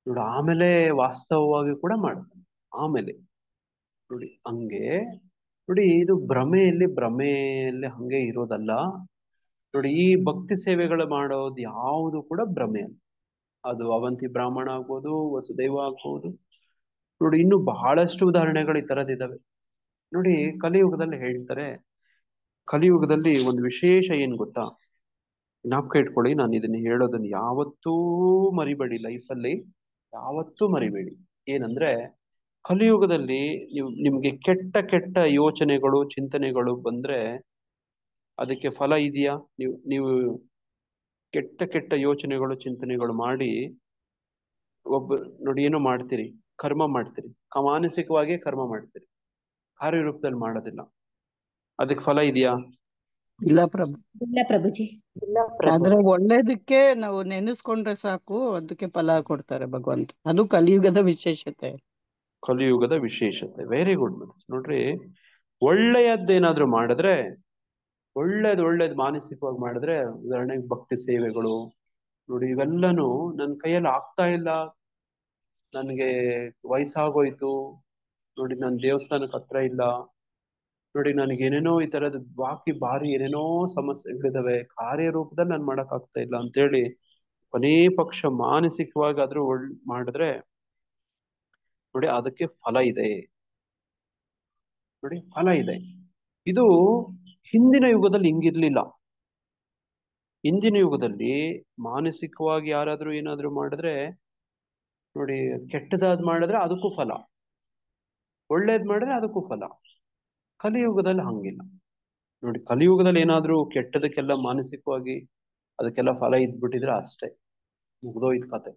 ನೋಡಿ. ಆಮೇಲೆ ವಾಸ್ತವವಾಗಿ ಕೂಡ ಮಾಡ್ತಾನೆ ಆಮೇಲೆ ನೋಡಿ. ಹಂಗೆ ನೋಡಿ, ಇದು ಭ್ರಮೆಯಲ್ಲಿ ಹಂಗೆ ಇರೋದಲ್ಲ ನೋಡಿ. ಈ ಭಕ್ತಿ ಸೇವೆಗಳು ಮಾಡೋದು ಯಾವುದು ಕೂಡ ಭ್ರಮೆ ಅಲ್ಲ. ಅದು ಅವಂತಿ ಬ್ರಾಹ್ಮಣ ಆಗ್ಬೋದು, ವಸುದೈವ ಆಗ್ಬೋದು ನೋಡಿ. ಇನ್ನು ಬಹಳಷ್ಟು ಉದಾಹರಣೆಗಳು ಈ ತರದಿದ್ದಾವೆ ನೋಡಿ. ಕಲಿಯುಗದಲ್ಲಿ ಹೇಳ್ತಾರೆ, ಕಲಿಯುಗದಲ್ಲಿ ಒಂದು ವಿಶೇಷ ಏನ್ ಗೊತ್ತಾ? ಜ್ಞಾಪಕ ಇಟ್ಕೊಳ್ಳಿ, ನಾನು ಇದನ್ನ ಹೇಳೋದನ್ನ ಯಾವತ್ತೂ ಮರಿಬೇಡಿ, ಲೈಫಲ್ಲಿ ಯಾವತ್ತೂ ಮರಿಬೇಡಿ. ಏನಂದ್ರೆ, ಕಲಿಯುಗದಲ್ಲಿ ನಿಮ್ಗೆ ಕೆಟ್ಟ ಕೆಟ್ಟ ಯೋಚನೆಗಳು ಚಿಂತನೆಗಳು ಬಂದ್ರೆ ಅದಕ್ಕೆ ಫಲ ಇದೆಯಾ? ನೀವು ಕೆಟ್ಟ ಕೆಟ್ಟ ಯೋಚನೆಗಳು ಚಿಂತನೆಗಳು ಮಾಡಿ ನೋಡಿ ಏನೋ ಮಾಡ್ತೀರಿ, ಕರ್ಮ ಮಾಡ್ತೀರಿ, ಮಾನಸಿಕವಾಗಿ ಕರ್ಮ ಮಾಡ್ತೀರಿ, ಕಾರ್ಯರೂಪದಲ್ಲಿ ಮಾಡೋದಿಲ್ಲ. ಅದಕ್ಕೆ ಫಲ ಇದೆಯಾ? ಇಲ್ಲ ಪ್ರಭು. ಇಲ್ಲ ಪ್ರಭುಜಿ. ಆದ್ರೆ ಒಳ್ಳೇದಕ್ಕೆ ನಾವು ನೆನೆಸ್ಕೊಂಡ್ರೆ ಸಾಕು, ಅದಕ್ಕೆ ಫಲ ಕೊಡ್ತಾರೆ ಭಗವಂತ. ಅದು ಕಲಿಯುಗದ ವಿಶೇಷತೆ. ಕಲಿಯುಗದ ವಿಶೇಷತೆ. ವೆರಿ ಗುಡ್ ನೋಡ್ರಿ. ಒಳ್ಳೆಯದ್ದೇನಾದ್ರೂ ಮಾಡಿದ್ರೆ, ಒಳ್ಳೇದ್ ಮಾನಸಿಕವಾಗಿ ಮಾಡಿದ್ರೆ, ಉದಾಹರಣೆಗೆ ಭಕ್ತಿ ಸೇವೆಗಳು ನೋಡಿ, ಇವೆಲ್ಲನೂ ನನ್ನ ಕೈಯಲ್ಲಿ ಆಗ್ತಾ ಇಲ್ಲ, ನನ್ಗೆ ವಯಸ್ಸಾಗೋಯ್ತು ನೋಡಿ, ನಾನು ದೇವಸ್ಥಾನಕ್ಕೆ ಹತ್ರ ಇಲ್ಲ ನೋಡಿ, ನನಗೆ ಏನೇನೋ ಈ ತರದ ಬಾಕಿ ಭಾರಿ ಏನೇನೋ ಸಮಸ್ಯೆಗಳಿದಾವೆ, ಕಾರ್ಯರೂಪದಲ್ಲಿ ನಾನು ಮಾಡಕ್ ಆಗ್ತಾ ಇಲ್ಲ ಅಂತೇಳಿ ಕೊನೇ ಪಕ್ಷ ಮಾನಸಿಕವಾಗಿ ಆದ್ರೂ ಮಾಡಿದ್ರೆ ನೋಡಿ, ಅದಕ್ಕೆ ಫಲ ಇದೆ ನೋಡಿ, ಫಲ ಇದೆ. ಇದು ಹಿಂದಿನ ಯುಗದಲ್ಲಿ ಹಿಂಗಿರ್ಲಿಲ್ಲ. ಹಿಂದಿನ ಯುಗದಲ್ಲಿ ಮಾನಸಿಕವಾಗಿ ಯಾರಾದ್ರೂ ಏನಾದ್ರೂ ಮಾಡಿದ್ರೆ ನೋಡಿ, ಕೆಟ್ಟದಾದ್ ಮಾಡಿದ್ರೆ ಅದಕ್ಕೂ ಫಲ, ಒಳ್ಳೇದ್ ಮಾಡಿದ್ರೆ ಅದಕ್ಕೂ ಫಲ. ಕಲಿಯುಗದಲ್ಲಿ ಹಂಗಿಲ್ಲ ನೋಡಿ. ಕಲಿಯುಗದಲ್ಲಿ ಏನಾದ್ರೂ ಕೆಟ್ಟದಕ್ಕೆಲ್ಲ ಮಾನಸಿಕವಾಗಿ ಅದಕ್ಕೆಲ್ಲ ಫಲ ಇದ್ಬಿಟ್ಟಿದ್ರೆ ಅಷ್ಟೇ, ಮುಗ್ದೋಯ್ತು ಕತೆ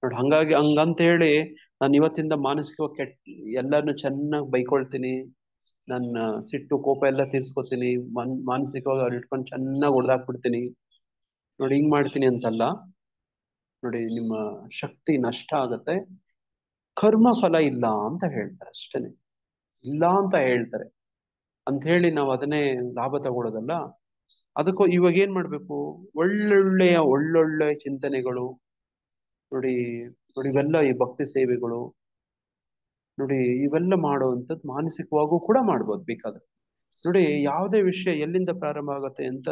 ನೋಡಿ. ಹಂಗಾಗಿ ಹಂಗಂತ ಹೇಳಿ ನಾನು ಇವತ್ತಿಂದ ಮಾನಸಿಕವಾಗಿ ಎಲ್ಲಾನು ಚೆನ್ನಾಗಿ ಬೈಕೊಳ್ತೀನಿ, ನನ್ನ ಸಿಟ್ಟು ಕೋಪ ಎಲ್ಲ ತೀರ್ಸ್ಕೊತೀನಿ, ಮಾನಸಿಕವಾಗಿ ಅವ್ರು ಇಟ್ಕೊಂಡು ಚೆನ್ನಾಗಿ ಹೊಡೆದಾಕ್ಬಿಡ್ತೀನಿ ನೋಡಿ, ಹಿಂಗ್ ಮಾಡ್ತೀನಿ ಅಂತಲ್ಲ ನೋಡಿ. ನಿಮ್ಮ ಶಕ್ತಿ ನಷ್ಟ ಆಗತ್ತೆ, ಕರ್ಮ ಫಲ ಇಲ್ಲ ಅಂತ ಹೇಳ್ತಾರೆ ಅಷ್ಟೇನೆ, ಇಲ್ಲ ಅಂತ ಹೇಳ್ತಾರೆ. ಅಂತ ಹೇಳಿ ನಾವು ಅದನ್ನೇ ಲಾಭ ತಗೊಳ್ಳೋದಲ್ಲ. ಅದಕ್ಕೂ ಇವಾಗ ಏನ್ ಮಾಡ್ಬೇಕು? ಒಳ್ಳೊಳ್ಳೆ ಚಿಂತನೆಗಳು ನೋಡಿ ನೋಡಿ, ಇವೆಲ್ಲ ಈ ಭಕ್ತಿ ಸೇವೆಗಳು ನೋಡಿ, ಇವೆಲ್ಲ ಮಾಡುವಂಥದ್ದು ಮಾನಸಿಕವಾಗೂ ಕೂಡ ಮಾಡ್ಬೋದು ಬೇಕಾದ್ರೆ ನೋಡಿ. ಯಾವುದೇ ವಿಷಯ ಎಲ್ಲಿಂದ ಪ್ರಾರಂಭ ಆಗುತ್ತೆ ಅಂತ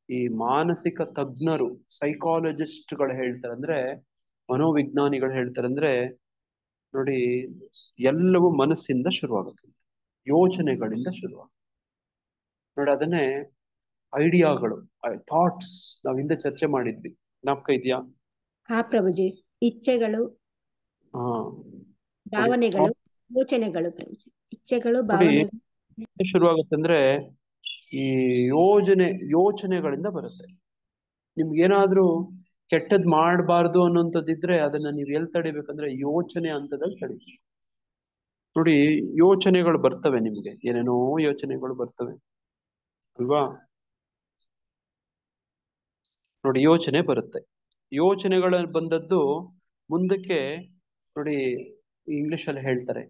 ಈ ಮಾನಸಿಕ ತಜ್ಞರು, ಸೈಕಾಲಜಿಸ್ಟ್ಗಳು ಹೇಳ್ತಾರೆ, ಅಂದ್ರೆ ಮನೋವಿಜ್ಞಾನಿಗಳು ಹೇಳ್ತಾರೆ. ಅಂದ್ರೆ ನೋಡಿ, ಎಲ್ಲವೂ ಮನಸ್ಸಿಂದ ಶುರುವಾಗುತ್ತೆ, ಯೋಚನೆಗಳಿಂದ ಶುರುವಾಗುತ್ತೆ ನೋಡಿ. ಅದನ್ನೇ ಐಡಿಯಾಗಳು, ಥಾಟ್ಸ್ ನಾವು ಹಿಂದೆ ಚರ್ಚೆ ಮಾಡಿದ್ವಿ, ಜ್ಞಾಪಕ ಇದೆಯಾ? ಹಾ ಪ್ರಭುಜಿ. ಇಚ್ಛೆಗಳು, ಹಾ ಭಾವನೆಗಳು, ಯೋಚನೆಗಳು ಪ್ರಭುಜಿ. ಇಚ್ಛೆಗಳು, ನೋಡಿ, ಭಾವನೆಗಳು ಶುರುವಾಗುತ್ತೆ ಅಂದ್ರೆ ಈ ಯೋಚನೆಗಳಿಂದ ಬರುತ್ತೆ. ನಿಮ್ಗೇನಾದ್ರೂ ಕೆಟ್ಟದ್ ಮಾಡಬಾರ್ದು ಅನ್ನೋಂಥದ್ದಿದ್ರೆ ಅದನ್ನ ನೀವು ಎಲ್ಲಿ ತಡಿಬೇಕಂದ್ರೆ ಯೋಚನೆ ಹಂತದಲ್ಲಿ ತಡಿಬೇಕು ನೋಡಿ. ಯೋಚನೆಗಳು ಬರ್ತವೆ, ನಿಮ್ಗೆ ಏನೇನೋ ಯೋಚನೆಗಳು ಬರ್ತವೆ ಅಲ್ವಾ? ನೋಡಿ ಯೋಚನೆ ಬರುತ್ತೆ. ಯೋಚನೆಗಳು ಬಂದದ್ದು ಮುಂದಕ್ಕೆ ನೋಡಿ ಇಂಗ್ಲಿಷ್ ಅಲ್ಲಿ ಹೇಳ್ತಾರೆ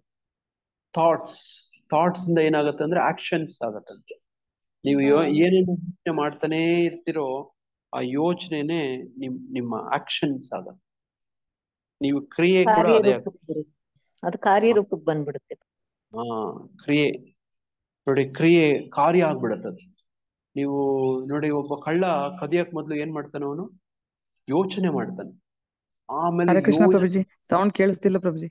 ಥಾಟ್ಸ್ ಇಂದ ಏನಾಗುತ್ತೆ ಅಂದ್ರೆ ಆಕ್ಷನ್ಸ್ ಆಗತ್ತಂತೆ. ನೀವು ಏನೇನು ಯೋಚನೆ ಮಾಡ್ತಾನೆ ಇರ್ತೀರೋ ಆ ಯೋಚನೆನೆ ನಿಮ್ಮ ಆಕ್ಷನ್ಸ್ ಆಗತ್ತೆ. ನೀವು ಕ್ರಿಯೆ ಕೂಡ ಅದೇ ಕಾರ್ಯರೂಪಕ್ಕೆ ಬರುತ್ತೆ, ಅದು ಕಾರ್ಯರೂಪಕ್ಕೆ ಬಂದ್ಬಿಡುತ್ತೆ. ಹಾ ಕ್ರಿಯೆ ನೋಡಿ, ಕ್ರಿಯೆ ಕಾರ್ಯ ಆಗ್ಬಿಡತ್ತದು. ನೀವು ನೋಡಿ, ಒಬ್ಬ ಕಳ್ಳ ಕದಿಯಕ್ ಮೊದ್ಲು ಏನ್ ಮಾಡ್ತಾನೆ, ಅವನು ಯೋಚನೆ ಮಾಡ್ತಾನೆ. ಆಮೇಲೆ ಹರೇ ಕೃಷ್ಣ ಪ್ರಭುಜಿ, ಸೌಂಡ್ ಕೇಳಿಸ್ತಿಲ್ಲ ಪ್ರಭುಜಿ.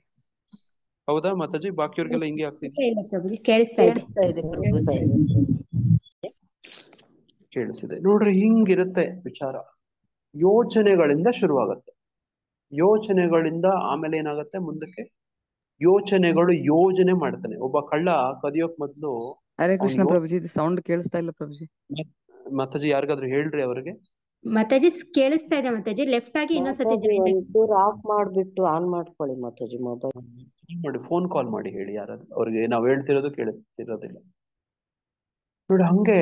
ಹೌದಾ ಮಾತಾಜಿ? ಬಾಕಿಯವ್ರಿಗೆಲ್ಲ ಹಿಂಗೆ ಆಗ್ತಿದೆ? ಇಲ್ಲ ಪ್ರಭುಜಿ, ಕೇಳಿಸ್ತಾ ಇದೆ. ಕೇಳಿಸ್ತಾ ಇದೆ ಪ್ರಭುಜಿ. ಕೇಳಿಸಿದೆ ನೋಡ್ರಿ, ಹಿಂಗಿರುತ್ತೆ ವಿಚಾರ. ಯೋಚನೆಗಳಿಂದ ಶುರುವಾಗತ್ತೆ. ಯೋಚನೆಗಳಿಂದ ಆಮೇಲೆ ಏನಾಗತ್ತೆ ಮುಂದಕ್ಕೆ, ಯೋಚನೆಗಳು ಯೋಜನೆ ಮಾಡ್ತಾನೆ. ಒಬ್ಬ ಕಳ್ಳ ಕದಿಯೋಕ್ ಮೊದ್ಲು ಹರೇ ಕೃಷ್ಣ ಪ್ರಭುಜಿ, ಸೌಂಡ್ ಕೇಳಿಸ್ತಾ ಇಲ್ಲ ಪ್ರಭುಜಿ. ಮಾತಾಜಿ ಯಾರಿಗಾದ್ರೂ ಹೇಳ್ರಿ ಅವ್ರಿಗೆ. ಮಾತಾಜಿ ಕೇಳಿಸ್ತಾ ಇದೆ ಮಾತಾಜಿ. ಲೆಫ್ಟ್ ಆಗಿ ಇನ್ನೊಂದ್ಸತಿ ಒಂಚೂರು ಆಫ್ ಮಾಡ್ಬಿಟ್ಟು ಆನ್ ಮಾಡ್ಕೊಳ್ಳಿ ಮಾತಾಜಿ. ಮೊಬೈಲ್ ನೋಡಿ, ಫೋನ್ ಕಾಲ್ ಮಾಡಿ ಹೇಳಿ ಯಾರಾದ್ರೂ ಅವ್ರಿಗೆ, ನಾವ್ ಹೇಳ್ತಿರೋದು ಕೇಳಿಸ್ತಿರೋದಿಲ್ಲ. ನೋಡಿ ಹಂಗೆ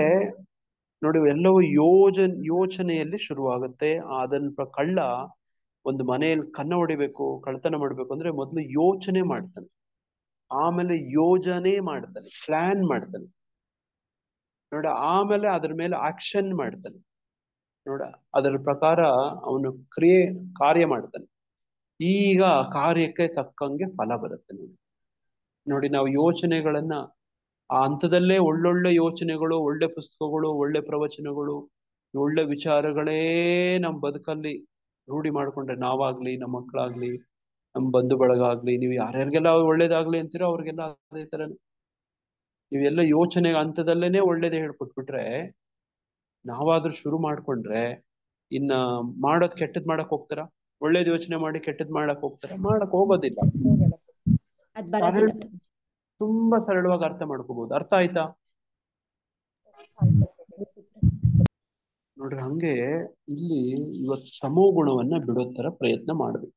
ನೋಡಿ, ಎಲ್ಲವೂ ಯೋಚನೆಯಲ್ಲಿ ಶುರುವಾಗುತ್ತೆ. ಅದನ್ನ ಕಳ್ಳ ಒಂದು ಮನೆಯಲ್ಲಿ ಕನ್ನ ಹೊಡಿಬೇಕು, ಕಳ್ತನ ಮಾಡ್ಬೇಕು ಅಂದ್ರೆ ಮೊದ್ಲು ಯೋಚನೆ ಮಾಡ್ತಾನೆ, ಆಮೇಲೆ ಯೋಜನೆ ಮಾಡ್ತಾನೆ, ಪ್ಲಾನ್ ಮಾಡ್ತಾನೆ ನೋಡ, ಆಮೇಲೆ ಅದ್ರ ಮೇಲೆ ಆಕ್ಷನ್ ಮಾಡ್ತಾನೆ ನೋಡ. ಅದರ ಪ್ರಕಾರ ಅವನು ಕಾರ್ಯ ಮಾಡ್ತಾನೆ. ಈಗ ಕಾರ್ಯಕ್ಕೆ ತಕ್ಕಂಗೆ ಫಲ ಬರುತ್ತೆ. ನೋಡಿ ನಾವು ಯೋಚನೆಗಳನ್ನ ಆ ಹಂತದಲ್ಲೇ ಒಳ್ಳೊಳ್ಳೆ ಯೋಚನೆಗಳು, ಒಳ್ಳೆ ಪುಸ್ತಕಗಳು, ಒಳ್ಳೆ ಪ್ರವಚನಗಳು, ಒಳ್ಳೆ ವಿಚಾರಗಳೇ ನಮ್ಮ ಬದುಕಲ್ಲಿ ರೂಢಿ ಮಾಡ್ಕೊಂಡ್ರೆ, ನಾವಾಗ್ಲಿ, ನಮ್ಮ ಮಕ್ಕಳಾಗ್ಲಿ, ನಮ್ಮ ಬಂಧು ಬಳಗ ಆಗ್ಲಿ, ನೀವು ಯಾರ್ಯಾರಿಗೆಲ್ಲ ಒಳ್ಳೇದಾಗ್ಲಿ ಅಂತೀರೋ ಅವ್ರಿಗೆಲ್ಲ ಅದೇ ತರ ನೀವೆಲ್ಲ ಯೋಚನೆ ಹಂತದಲ್ಲೇನೆ ಒಳ್ಳೇದೇ ಹೇಳ್ಕೊಟ್ಬಿಟ್ರೆ, ನಾವಾದ್ರೂ ಶುರು ಮಾಡ್ಕೊಂಡ್ರೆ ಇನ್ನ ಮಾಡೋದ್ ಕೆಟ್ಟದ್ ಮಾಡಕ್ ಹೋಗ್ತಾರ? ಒಳ್ಳೇದ್ ಯೋಚನೆ ಮಾಡಿ ಕೆಟ್ಟದ್ ಮಾಡಕ್ ಹೋಗ್ತಾರ? ಮಾಡಕ್ ಹೋಗೋದಿಲ್ಲ. ತುಂಬಾ ಸರಳವಾಗಿ ಅರ್ಥ ಮಾಡ್ಕೋಬಹುದು. ಅರ್ಥ ಆಯ್ತಾ? ನೋಡ್ರಿ, ಹಂಗೆ ಇಲ್ಲಿ ಇವತ್ತು ತಮೋ ಗುಣವನ್ನ ಬಿಡೋ ತರ ಪ್ರಯತ್ನ ಮಾಡ್ಬೇಕು.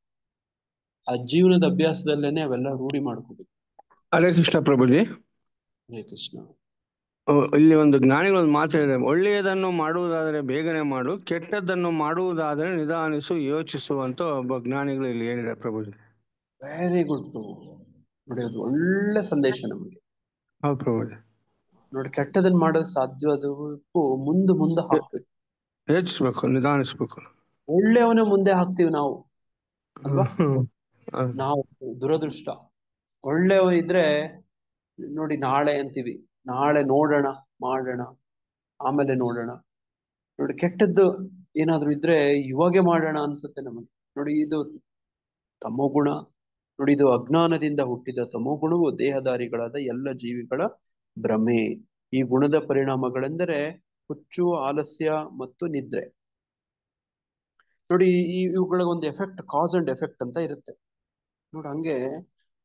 ಆ ಜೀವನದ ಅಭ್ಯಾಸದಲ್ಲೇನೆ ಅವೆಲ್ಲ ರೂಢಿ ಮಾಡ್ಕೋಬೇಕು. ಹರೇ ಕೃಷ್ಣ ಪ್ರಭುಜಿ. ಹರೇ ಕೃಷ್ಣ. ಇಲ್ಲಿ ಒಂದು ಜ್ಞಾನಿಗಳೊಂದು ಮಾತಾಡಿದೆ, ಒಳ್ಳೆಯದನ್ನು ಮಾಡುವುದಾದರೆ ಬೇಗನೆ ಮಾಡು, ಕೆಟ್ಟದ್ದನ್ನು ಮಾಡುವುದಾದರೆ ನಿಧಾನಿಸು, ಯೋಚಿಸು ಅಂತ ಒಬ್ಬ ಜ್ಞಾನಿಗಳು ಇಲ್ಲಿ ಹೇಳಿದ್ದಾರೆ ಪ್ರಭುಜಿ. Very good. ನೋಡಿ, ಅದು ಒಳ್ಳೆ ಸಂದೇಶ ನಮಗೆ. ಹೌದು ಪ್ರಭುಜಿ. ನೋಡಿ, ಕೆಟ್ಟದನ್ನ ಮಾಡೋದು ಸಾಧ್ಯವಾದಕ್ಕೂ ಮುಂದೆ ಹಾಕ್ಬೇಕು, ಯೋಚಿಸ್ಬೇಕು, ನಿಧಾನಿಸ್ಬೇಕು. ಒಳ್ಳೆಯವನೇ ಮುಂದೆ ಹಾಕ್ತಿವಿ ನಾವು ಅಲ್ವಾ? ನಾವು ದುರದೃಷ್ಟ. ಒಳ್ಳೆಯವ ಇದ್ರೆ ನೋಡಿ ನಾಳೆ ಅಂತೀವಿ, ನಾಳೆ ನೋಡೋಣ, ಮಾಡೋಣ, ಆಮೇಲೆ ನೋಡೋಣ. ನೋಡಿ ಕೆಟ್ಟದ್ದು ಏನಾದ್ರು ಇದ್ರೆ ಇವಾಗೆ ಮಾಡೋಣ ಅನ್ಸುತ್ತೆ ನಮಗೆ. ನೋಡಿ ಇದು ತಮೋಗುಣ. ನೋಡಿ ಇದು ಅಜ್ಞಾನದಿಂದ ಹುಟ್ಟಿದ ತಮೋಗುಣವು ದೇಹದಾರಿಗಳಾದ ಎಲ್ಲ ಜೀವಿಗಳ ಭ್ರಮೆ. ಈ ಗುಣದ ಪರಿಣಾಮಗಳೆಂದರೆ ಹುಚ್ಚು, ಆಲಸ್ಯ ಮತ್ತು ನಿದ್ರೆ. ನೋಡಿ ಇವುಗಳಿಗೆ ಒಂದು ಎಫೆಕ್ಟ್, ಕಾಸ್ ಅಂಡ್ ಎಫೆಕ್ಟ್ ಅಂತ ಇರುತ್ತೆ ನೋಡಿ. ಹಂಗೆ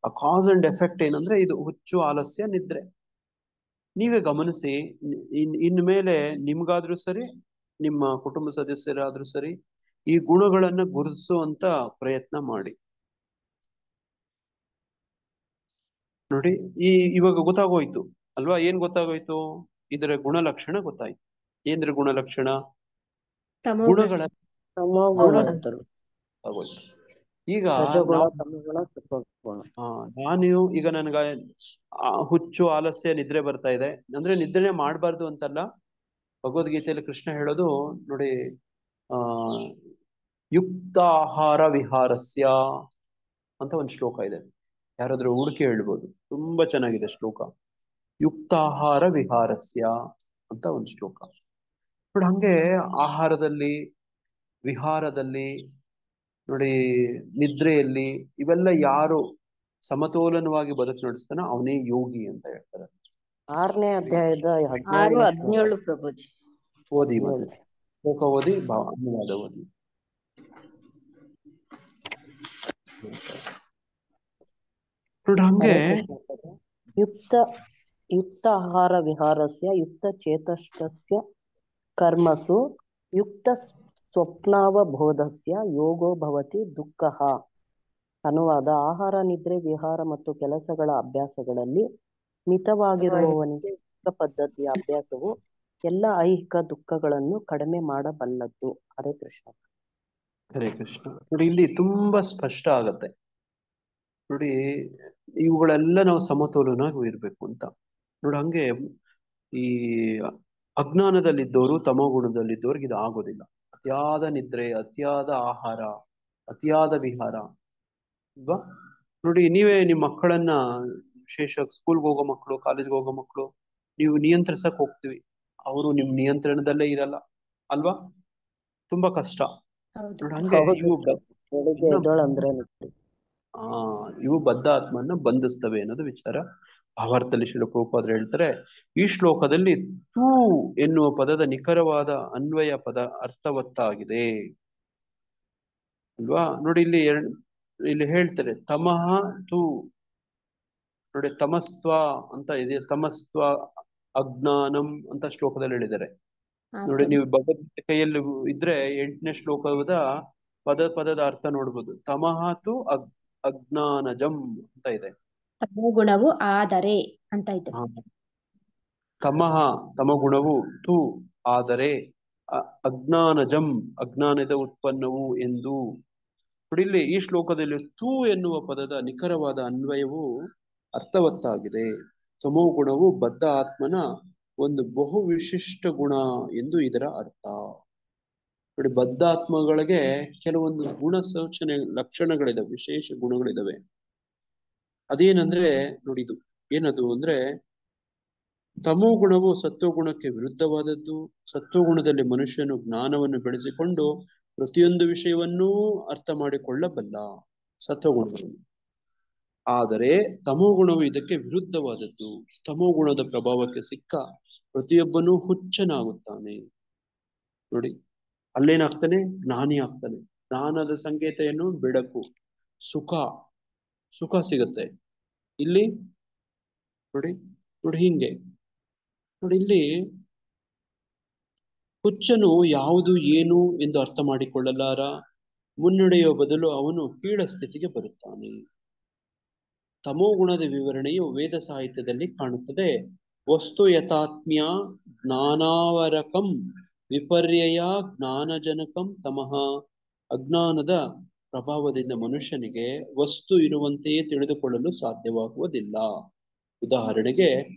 ಆ ಕಾಸ್ ಅಂಡ್ ಎಫೆಕ್ಟ್ ಏನಂದ್ರೆ ಇದು ಹುಚ್ಚು, ಆಲಸ್ಯ, ನಿದ್ರೆ. ನೀವೇ ಗಮನಿಸಿ, ಇನ್ಮೇಲೆ ನಿಮ್ಗಾದ್ರೂ ಸರಿ, ನಿಮ್ಮ ಕುಟುಂಬ ಸದಸ್ಯರಾದ್ರೂ ಸರಿ, ಈ ಗುಣಗಳನ್ನ ಗುರುತಿಸುವಂತ ಪ್ರಯತ್ನ ಮಾಡಿ. ನೋಡಿ ಇವಾಗ ಗೊತ್ತಾಗೋಯ್ತು ಅಲ್ವಾ? ಏನ್ ಗೊತ್ತಾಗೋಯ್ತು? ಇದರ ಗುಣಲಕ್ಷಣ ಗೊತ್ತಾಯ್ತು. ಏನ್ರ ಗುಣಲಕ್ಷಣ? ಗುಣಗಳ ಆಗೋಯ್ತು. ಈಗ ನಾನು ಈಗ ನನ್ಗ ಹುಚ್ಚು, ಆಲಸ್ಯ, ನಿದ್ರೆ ಬರ್ತಾ ಇದೆ ಅಂದ್ರೆ ನಿದ್ರೆನೆ ಮಾಡ್ಬಾರ್ದು ಅಂತಲ್ಲ. ಭಗವದ್ಗೀತೆಯಲ್ಲಿ ಕೃಷ್ಣ ಹೇಳೋದು ನೋಡಿ, ಯುಕ್ತಾಹಾರ ವಿಹಾರಸ್ಯ ಅಂತ ಒಂದು ಶ್ಲೋಕ ಇದೆ. ಯಾರಾದ್ರೂ ಹುಡುಕಿ ಹೇಳ್ಬೋದು, ತುಂಬಾ ಚೆನ್ನಾಗಿದೆ ಶ್ಲೋಕ. ಯುಕ್ತಾಹಾರ ವಿಹಾರಸ್ಯ ಅಂತ ಒಂದು ಶ್ಲೋಕ ನೋಡಿ. ಹಂಗೆ ಆಹಾರದಲ್ಲಿ, ವಿಹಾರದಲ್ಲಿ ನೋಡಿ, ನಿದ್ರೆಯಲ್ಲಿ, ಇವೆಲ್ಲ ಯಾರು ಸಮತೋಲನವಾಗಿ ಬದುಕು ನಡೆಸ್ತಾನೋ ಅವನೇ ಯೋಗಿ ಅಂತ ಹೇಳ್ತಾರೆ. 6ನೇ ಅಧ್ಯಾಯದ 6:17 ಪ್ರಭುಜಿ. ಓದಿ ಮತ್ತೆ ಶ್ಲೋಕ ಓದಿ, ಅನುವಾದ ಓದಿ. ನೋಡಿ ಹಂಗೆ ಯುಕ್ತ ಆಹಾರ ವಿಹಾರಸ್ಯ ಯುಕ್ತ ಚೇತಸ್ಯ ಕರ್ಮಸು ಯುಕ್ತ ಸ್ವಪ್ನಾವಬೋಧಸ್ಯ ಯೋಗೋ ಭವತಿ ದುಃಖಃ. ಅನುವಾದ: ಆಹಾರ, ನಿದ್ರೆ, ವಿಹಾರ ಮತ್ತು ಕೆಲಸಗಳ ಅಭ್ಯಾಸಗಳಲ್ಲಿ ಮಿತವಾಗಿರುವವನಿಗೆ ಯುಕ್ತ ಪದ್ಧತಿಯ ಅಭ್ಯಾಸವು ಎಲ್ಲ ಐಹಿಕ ದುಃಖಗಳನ್ನು ಕಡಿಮೆ ಮಾಡಬಲ್ಲದ್ದು. ಹರೇ ಕೃಷ್ಣ. ಹರೇ ಕೃಷ್ಣ. ನೋಡಿ ಇಲ್ಲಿ ತುಂಬಾ ಸ್ಪಷ್ಟ ಆಗತ್ತೆ ನೋಡಿ, ಇವುಗಳೆಲ್ಲ ನಾವು ಸಮತೋಲನಾಗಿ ಇರ್ಬೇಕು ಅಂತ. ನೋಡಿ ಹಂಗೆ ಈ ಅಜ್ಞಾನದಲ್ಲಿದ್ದವರು, ತಮೋಗುಣದಲ್ಲಿದ್ದವ್ರಿಗೆ ಇದು ಆಗೋದಿಲ್ಲ. ಅತಿಯಾದ ನಿದ್ರೆ, ಅತಿಯಾದ ಆಹಾರ, ಅತಿಯಾದ ವಿಹಾರ ಅಲ್ವಾ. ನೋಡಿ ನೀವೇ ನಿಮ್ಮ ಮಕ್ಕಳನ್ನ, ವಿಶೇಷ ಸ್ಕೂಲ್ಗೆ ಹೋಗೋ ಮಕ್ಕಳು, ಕಾಲೇಜ್ಗೆ ಹೋಗೋ ಮಕ್ಕಳು, ನೀವು ನಿಯಂತ್ರಿಸಕ್ ಹೋಗ್ತೀವಿ, ಅವರು ನಿಮ್ ನಿಯಂತ್ರಣದಲ್ಲೇ ಇರಲ್ಲ ಅಲ್ವಾ. ತುಂಬಾ ಕಷ್ಟ. ನೋಡಿ ಹಂಗೆ ಇವು ಬೆಳಿಗ್ಗೆ ಎದ್ದೋಳಂದ್ರೆ ಇವು ಬದ್ಧ ಆತ್ಮನ್ನ ಬಂಧಿಸ್ತವೆ ಅನ್ನೋದು ವಿಚಾರ. ಭಾವಾರ್ಥದಲ್ಲಿ ಶ್ರೀಲ ಪ್ರಭುಪಾದರು ಹೇಳ್ತಾರೆ, ಈ ಶ್ಲೋಕದಲ್ಲಿ ತೂ ಎನ್ನುವ ಪದದ ನಿಖರವಾದ ಅನ್ವಯ ಪದ ಅರ್ಥವತ್ತಾಗಿದೆ ಅಲ್ವಾ. ನೋಡಿ ಇಲ್ಲಿ ಹೇಳ್ತಾರೆ ತಮಃ ತೂ. ನೋಡಿ ತಮಸ್ತ್ವ ಅಂತ ಇದೆ, ತಮಸ್ತ್ವ ಅಜ್ಞಾನಂ ಅಂತ ಶ್ಲೋಕದಲ್ಲಿ ಹೇಳಿದ್ದಾರೆ. ನೋಡಿ ನೀವು ಭಗವದ್ಗೀತೆ ಕೈಯಲ್ಲಿ ಇದ್ರೆ 8ನೇ ಶ್ಲೋಕದ ಪದದ ಅರ್ಥ ನೋಡ್ಬೋದು. ತಮಃ ತು ಅಜ್ಞಾನಜಂ ಅಂತ ಇದೆ. ತಮೋಗುಣವು ಆದರೆ ಅಂತ ಇದೆ. ತಮಃ ತಮಗುಣವು, ತು ಆದರೆ, ಅಜ್ಞಾನಜಂ ಅಜ್ಞಾನದ ಉತ್ಪನ್ನವು ಎಂದು. ನೋಡಿ ಇಲ್ಲಿ ಈ ಶ್ಲೋಕದಲ್ಲಿ ತು ಎನ್ನುವ ಪದದ ನಿಖರವಾದ ಅನ್ವಯವು ಅರ್ಥವತ್ತಾಗಿದೆ. ತಮೋಗುಣವು ಬದ್ಧ ಆತ್ಮನ ಒಂದು ಬಹು ವಿಶಿಷ್ಟ ಗುಣ ಎಂದು ಇದರ ಅರ್ಥ. ನೋಡಿ ಬದ್ಧಾತ್ಮಗಳಿಗೆ ಕೆಲವೊಂದು ಗುಣ ಸೂಚನೆ ಲಕ್ಷಣಗಳಿದಾವೆ, ವಿಶೇಷ ಗುಣಗಳಿದಾವೆ. ಅದೇನಂದ್ರೆ ನೋಡಿ ಇದು ಏನದು ಅಂದ್ರೆ, ತಮೋಗುಣವು ಸತ್ವಗುಣಕ್ಕೆ ವಿರುದ್ಧವಾದದ್ದು. ಸತ್ವಗುಣದಲ್ಲಿ ಮನುಷ್ಯನು ಜ್ಞಾನವನ್ನು ಬೆಳೆಸಿಕೊಂಡು ಪ್ರತಿಯೊಂದು ವಿಷಯವನ್ನೂ ಅರ್ಥ ಮಾಡಿಕೊಳ್ಳಬಲ್ಲ ಸತ್ವಗುಣವನ್ನು. ಆದರೆ ತಮೋಗುಣವು ಇದಕ್ಕೆ ವಿರುದ್ಧವಾದದ್ದು. ತಮೋಗುಣದ ಪ್ರಭಾವಕ್ಕೆ ಸಿಕ್ಕ ಪ್ರತಿಯೊಬ್ಬನೂ ಹುಚ್ಚನಾಗುತ್ತಾನೆ. ನೋಡಿ ಅಲ್ಲೇನಾಗ್ತಾನೆ, ಜ್ಞಾನಿ ಆಗ್ತಾನೆ. ಜ್ಞಾನದ ಸಂಕೇತ ಏನು, ಬೆಳಕು, ಸುಖ ಸಿಗುತ್ತೆ. ಇಲ್ಲಿ ನೋಡಿ ನೋಡಿ ಹಿಂಗೆ ನೋಡಿ ಇಲ್ಲಿ ಹುಚ್ಚನು ಯಾವುದು ಏನು ಎಂದು ಅರ್ಥ ಮಾಡಿಕೊಳ್ಳಲಾರ, ಮುನ್ನಡೆಯುವ ಬದಲು ಅವನು ಕೀಳ ಸ್ಥಿತಿಗೆ ಬರುತ್ತಾನೆ. ತಮೋಗುಣದ ವಿವರಣೆಯು ವೇದ ಸಾಹಿತ್ಯದಲ್ಲಿ ಕಾಣುತ್ತದೆ. ವಸ್ತು ಯಥಾತ್ಮ್ಯ ಜ್ಞಾನಾವರಕಂ ವಿಪರ್ಯಯ ಜ್ಞಾನಜನಕಂ ತಮಃ. ಅಜ್ಞಾನದ ಪ್ರಭಾವದಿಂದ ಮನುಷ್ಯನಿಗೆ ವಸ್ತು ಇರುವಂತೆಯೇ ತಿಳಿದುಕೊಳ್ಳಲು ಸಾಧ್ಯವಾಗುವುದಿಲ್ಲ. ಉದಾಹರಣೆಗೆ,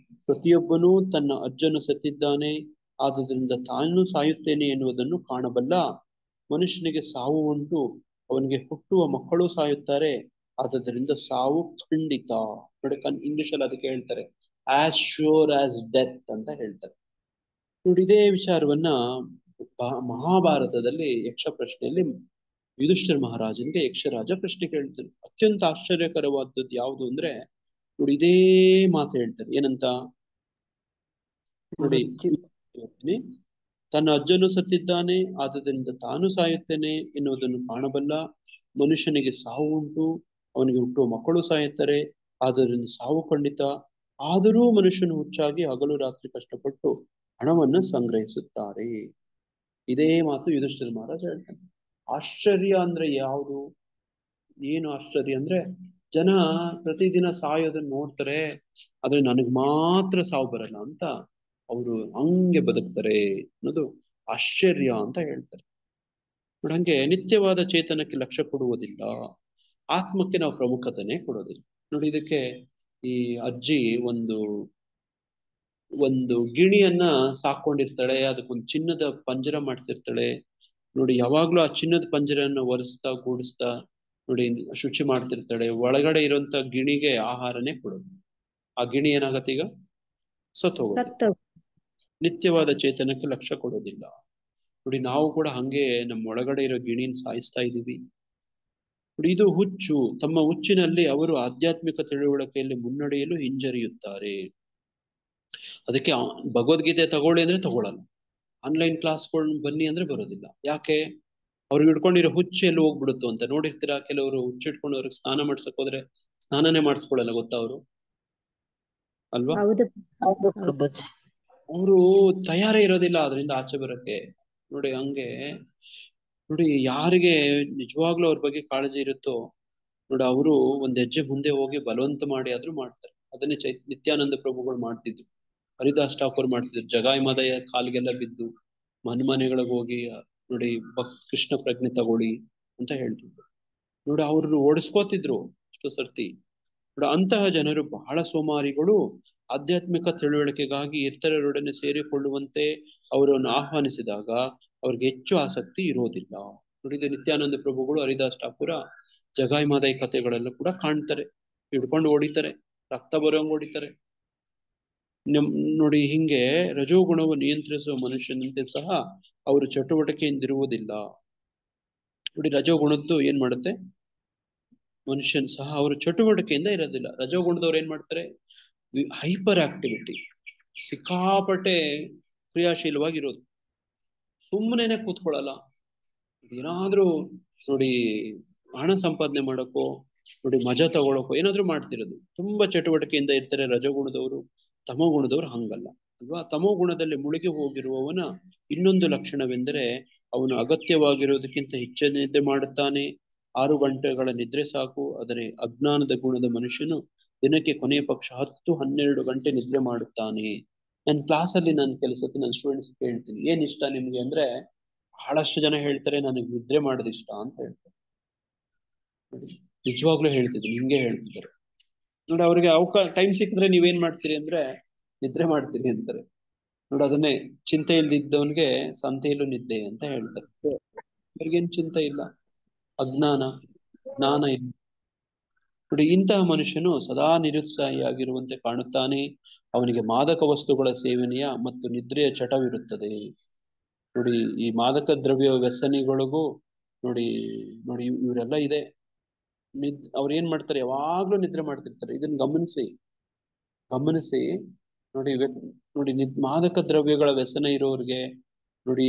ಪ್ರತಿಯೊಬ್ಬನೂ ತನ್ನ ಅಜ್ಜನು ಸತ್ತಿದ್ದಾನೆ, ಆದುದರಿಂದ ತಾನು ಸಾಯುತ್ತೇನೆ ಎನ್ನುವುದನ್ನು ಕಾಣಬಲ್ಲ. ಮನುಷ್ಯನಿಗೆ ಸಾವು ಉಂಟು, ಅವನಿಗೆ ಹುಟ್ಟುವ ಮಕ್ಕಳು ಸಾಯುತ್ತಾರೆ, ಆದುದರಿಂದ ಸಾವು ಖಂಡಿತ. ನೋಡಿ ಇಂಗ್ಲಿಷ್ ಅಲ್ಲಿ ಅದಕ್ಕೆ ಹೇಳ್ತಾರೆ ಆಸ್ ಶ್ಯೂರ್ ಆಸ್ ಡೆತ್ ಅಂತ ಹೇಳ್ತಾರೆ. ನೋಡಿ ಇದೇ ವಿಚಾರವನ್ನ ಮಹಾಭಾರತದಲ್ಲಿ ಯಕ್ಷ ಪ್ರಶ್ನೆಯಲ್ಲಿ ಯುಧಿಷ್ಠಿರ ಮಹಾರಾಜನಿಗೆ ಯಕ್ಷರಾಜ ಪ್ರಶ್ನೆ ಕೇಳ್ತಾರೆ. ಅತ್ಯಂತ ಆಶ್ಚರ್ಯಕರವಾದದ್ದು ಯಾವುದು ಅಂದ್ರೆ, ನೋಡಿ ಇದೇ ಮಾತು ಹೇಳ್ತಾರೆ. ಏನಂತ ನೋಡಿ, ತನ್ನ ಅಜ್ಜನು ಸತ್ತಿದ್ದಾನೆ, ಆದುದರಿಂದ ತಾನು ಸಾಯುತ್ತೇನೆ ಎನ್ನುವುದನ್ನು ಕಾಣಬಲ್ಲ. ಮನುಷ್ಯನಿಗೆ ಸಾವು ಉಂಟು, ಅವನಿಗೆ ಹುಟ್ಟುವ ಮಕ್ಕಳು ಸಾಯುತ್ತಾರೆ, ಆದ್ದರಿಂದ ಸಾವು ಖಂಡಿತ. ಆದರೂ ಮನುಷ್ಯನು ಹುಚ್ಚಾಗಿ ಹಗಲು ರಾತ್ರಿ ಕಷ್ಟಪಟ್ಟು ಹಣವನ್ನು ಸಂಗ್ರಹಿಸುತ್ತಾರೆ. ಇದೇ ಮಾತು ಯುಧಿಷ್ಠಿರ ಮಹಾರಾಜ ಹೇಳ್ತಾನೆ. ಆಶ್ಚರ್ಯ ಅಂದ್ರೆ ಯಾವುದು, ಏನು ಆಶ್ಚರ್ಯ ಅಂದ್ರೆ, ಜನ ಪ್ರತಿದಿನ ಸಾಯೋದನ್ನ ನೋಡ್ತಾರೆ, ಆದ್ರೆ ನನಗ್ ಮಾತ್ರ ಸಾವು ಬರಲ್ಲ ಅಂತ ಅವರು ಹಂಗೆ ಬದುಕ್ತಾರೆ ಅನ್ನೋದು ಆಶ್ಚರ್ಯ ಅಂತ ಹೇಳ್ತಾರೆ. ನೋಡಂಗೆ ನಿತ್ಯವಾದ ಚೇತನಕ್ಕೆ ಲಕ್ಷ್ಯ ಕೊಡುವುದಿಲ್ಲ, ಆತ್ಮಕ್ಕೆ ನಾವು ಪ್ರಮುಖತೆನೆ ಕೊಡೋದಿಲ್ಲ. ನೋಡಿ ಇದಕ್ಕೆ ಈ ಅಜ್ಜಿ ಒಂದು ಗಿಣಿಯನ್ನ ಸಾಕೊಂಡಿರ್ತಾಳೆ, ಅದಕ್ಕೊಂದು ಚಿನ್ನದ ಪಂಜರ ಮಾಡ್ತಿರ್ತಾಳೆ. ನೋಡಿ ಯಾವಾಗ್ಲೂ ಆ ಚಿನ್ನದ ಪಂಜರನ್ನ ಒರೆಸ್ತಾ ಗೂಡಿಸ್ತಾ ನೋಡಿ ಶುಚಿ ಮಾಡ್ತಿರ್ತಾಳೆ. ಒಳಗಡೆ ಇರುವಂತ ಗಿಣಿಗೆ ಆಹಾರನೇ ಕೊಡೋದು. ಆ ಗಿಣಿ ಏನಾಗತ್ತೆ, ಈಗ ಸತ್ತೋಗುತ್ತೆ. ನಿತ್ಯವಾದ ಚೇತನಕ್ಕೆ ಲಕ್ಷ್ಯ ಕೊಡೋದಿಲ್ಲ. ನೋಡಿ ನಾವು ಕೂಡ ಹಂಗೆ ನಮ್ಮ ಒಳಗಡೆ ಇರೋ ಗಿಣಿನ ಸಾಯಿಸ್ತಾ ಇದೀವಿ. ನೋಡಿ ಇದು ಹುಚ್ಚು. ತಮ್ಮ ಹುಚ್ಚಿನಲ್ಲಿ ಅವರು ಆಧ್ಯಾತ್ಮಿಕ ತಿಳುವಳಿಕೆಯಲ್ಲಿ ಮುನ್ನಡೆಯಲು ಹಿಂಜರಿಯುತ್ತಾರೆ. ಅದಕ್ಕೆ ಭಗವದ್ಗೀತೆ ತಗೊಳ್ಳಿ ಅಂದ್ರೆ ತಗೊಳಲ್ಲ, ಆನ್ಲೈನ್ ಕ್ಲಾಸ್ಗಳು ಬನ್ನಿ ಅಂದ್ರೆ ಬರೋದಿಲ್ಲ. ಯಾಕೆ, ಅವ್ರಿಗೆ ಹಿಡ್ಕೊಂಡಿರೋ ಹುಚ್ಚು ಎಲ್ಲಿ ಹೋಗ್ಬಿಡುತ್ತೋ ಅಂತ. ನೋಡಿರ್ತೀರಾ, ಕೆಲವರು ಹುಚ್ಚಿಟ್ಕೊಂಡು ಅವ್ರಿಗೆ ಸ್ನಾನ ಮಾಡ್ಸಕ್ ಹೋದ್ರೆ ಸ್ನಾನನೇ ಮಾಡಿಸ್ಕೊಳ್ಳಲ್ಲ, ಗೊತ್ತಾ ಅವರು ಅಲ್ವಾ. ಅವರು ತಯಾರೇ ಇರೋದಿಲ್ಲ ಅದರಿಂದ ಆಚೆ ಬರಕ್ಕೆ. ನೋಡಿ ಹಂಗೆ ನೋಡಿ ಯಾರಿಗೆ ನಿಜವಾಗ್ಲೂ ಅವ್ರ ಬಗ್ಗೆ ಕಾಳಜಿ ಇರುತ್ತೋ ನೋಡಿ, ಅವರು ಒಂದ್ ಹೆಜ್ಜೆ ಮುಂದೆ ಹೋಗಿ ಬಲವಂತ ಮಾಡಿ ಆದ್ರೂ ಮಾಡ್ತಾರೆ. ಅದನ್ನೇ ನಿತ್ಯಾನಂದ ಪ್ರಭುಗಳು ಮಾಡ್ತಿದ್ರು. ಹರಿದಾಸ್ ಠಾಕೂರ್ ಮಾಡ್ತಿದ್ರು. ಜಗಾಯಿ ಮಾದಯ್ಯ ಕಾಲಿಗೆಲ್ಲ ಬಿದ್ದು ಮನೆಗಳಿಗೆ ಹೋಗಿ ನೋಡಿ ಕೃಷ್ಣ ಪ್ರಜ್ಞೆ ತಗೊಳ್ಳಿ ಅಂತ ಹೇಳ್ತಿದ್ರು. ನೋಡಿ ಅವ್ರನ್ನ ಓಡಿಸ್ಕೋತಿದ್ರು ಎಷ್ಟೋ ಸರ್ತಿ. ನೋಡಿ ಅಂತಹ ಜನರು ಬಹಳ ಸೋಮಾರಿಗಳು. ಆಧ್ಯಾತ್ಮಿಕ ತಿಳುವಳಿಕೆಗಾಗಿ ಇತರರೊಡನೆ ಸೇರಿಕೊಳ್ಳುವಂತೆ ಅವರನ್ನು ಆಹ್ವಾನಿಸಿದಾಗ ಅವ್ರಿಗೆ ಹೆಚ್ಚು ಆಸಕ್ತಿ ಇರೋದಿಲ್ಲ. ನೋಡಿದ ನಿತ್ಯಾನಂದ ಪ್ರಭುಗಳು ಹರಿದಾಸ್ ಠಾಕೂರ ಜಗಾಯಿ ಮಾದೈ ಕಥೆಗಳೆಲ್ಲ ಕೂಡ ಕಾಣ್ತಾರೆ. ಹಿಡ್ಕೊಂಡು ಹೊಡಿತಾರೆ, ರಕ್ತ ಬರೋಂಗ್ ಹೊಡಿತಾರೆ. ನೋಡಿ ಹಿಂಗೆ ರಜೋಗುಣವು ನಿಯಂತ್ರಿಸುವ ಮನುಷ್ಯನಂತೆ ಸಹ ಅವರು ಚಟುವಟಿಕೆಯಿಂದಿರುವುದಿಲ್ಲ. ನೋಡಿ ರಜೋಗುಣದ್ದು ಏನ್ ಮಾಡುತ್ತೆ, ಮನುಷ್ಯನ್ ಸಹ ಅವರು ಚಟುವಟಿಕೆಯಿಂದ ಇರೋದಿಲ್ಲ. ರಜೋಗುಣದವ್ರು ಏನ್ ಮಾಡ್ತಾರೆ, ಹೈಪರ್ ಆಕ್ಟಿವಿಟಿ, ಸಿಕ್ಕಾಪಟ್ಟೆ ಕ್ರಿಯಾಶೀಲವಾಗಿರೋದು, ಸುಮ್ಮನೆ ಕೂತ್ಕೊಳ್ಳಲ್ಲ. ಏನಾದ್ರೂ ನೋಡಿ ಹಣ ಸಂಪಾದನೆ ಮಾಡಕ್ಕೋ, ನೋಡಿ ಮಜಾ ತಗೊಳಕೋ ಏನಾದ್ರೂ ಮಾಡ್ತಿರೋದು, ತುಂಬಾ ಚಟುವಟಿಕೆಯಿಂದ ಇರ್ತಾರೆ ರಜೋಗುಣದವರು. ತಮೋಗುಣದವರು ಹಂಗಲ್ಲ ಅಲ್ವಾ. ತಮೋಗುಣದಲ್ಲಿ ಮುಳುಗಿ ಹೋಗಿರುವವನ ಇನ್ನೊಂದು ಲಕ್ಷಣವೆಂದರೆ ಅವನು ಅಗತ್ಯವಾಗಿರುವುದಕ್ಕಿಂತ ಹೆಚ್ಚಿನ ನಿದ್ರೆ ಮಾಡುತ್ತಾನೆ. 6 ಗಂಟೆಗಳ ನಿದ್ರೆ ಸಾಕು. ಆದರೆ ಅಜ್ಞಾನದ ಗುಣದ ಮನುಷ್ಯನು ದಿನಕ್ಕೆ ಕೊನೆಯ ಪಕ್ಷ 10-12 ಗಂಟೆ ನಿದ್ರೆ ಮಾಡುತ್ತಾನೆ. ನನ್ನ ಕ್ಲಾಸಲ್ಲಿ ನಾನು ಕೆಲಸಕ್ಕೆ ನನ್ನ ಸ್ಟೂಡೆಂಟ್ಸ್ ಕೇಳ್ತೀನಿ, ಏನ್ ಇಷ್ಟ ನಿಮ್ಗೆ ಅಂದ್ರೆ ಬಹಳಷ್ಟು ಜನ ಹೇಳ್ತಾರೆ ನನಗೆ ನಿದ್ರೆ ಮಾಡೋದು ಇಷ್ಟ ಅಂತ ಹೇಳ್ತಾರೆ. ನಿಜವಾಗ್ಲೂ ಹೇಳ್ತಿದ್ದೀನಿ, ಹಿಂಗೆ ಹೇಳ್ತಿದ್ದಾರೆ. ನೋಡಿ ಅವ್ರಿಗೆ ಟೈಮ್ ಸಿಕ್ಕಿದ್ರೆ ನೀವೇನ್ ಮಾಡ್ತೀರಿ ಅಂದ್ರೆ ನಿದ್ರೆ ಮಾಡ್ತೀರಿ ಅಂತಾರೆ. ನೋಡಿ ಅದನ್ನೇ ಚಿಂತೆ ಇಲ್ದಿದ್ದವನ್ಗೆ ಸಂತೆಯಲ್ಲೂ ನಿದ್ದೆ ಅಂತ ಹೇಳ್ತಾರೆ. ಅವ್ರಿಗೇನ್ ಚಿಂತೆ ಇಲ್ಲ, ಅಜ್ಞಾನ ಜ್ಞಾನ ಇಲ್ಲ. ನೋಡಿ ಇಂತಹ ಮನುಷ್ಯನು ಸದಾ ನಿರುತ್ಸಾಹಿಯಾಗಿರುವಂತೆ ಕಾಣುತ್ತಾನೆ. ಅವನಿಗೆ ಮಾದಕ ವಸ್ತುಗಳ ಸೇವನೆಯ ಮತ್ತು ನಿದ್ರೆಯ ಚಟವಿರುತ್ತದೆ. ನೋಡಿ ಈ ಮಾದಕ ದ್ರವ್ಯ ವ್ಯಸನಿಗಳಿಗೂ ನೋಡಿ ನೋಡಿ ಇವರೆಲ್ಲ ಇದೆ. ಅವ್ರು ಏನ್ ಮಾಡ್ತಾರೆ, ಯಾವಾಗ್ಲೂ ನಿದ್ರೆ ಮಾಡ್ತಿರ್ತಾರೆ. ಇದನ್ನ ಗಮನಿಸಿ ನೋಡಿ ನೋಡಿ ಮಾದಕ ದ್ರವ್ಯಗಳ ವ್ಯಸನ ಇರೋರಿಗೆ, ನೋಡಿ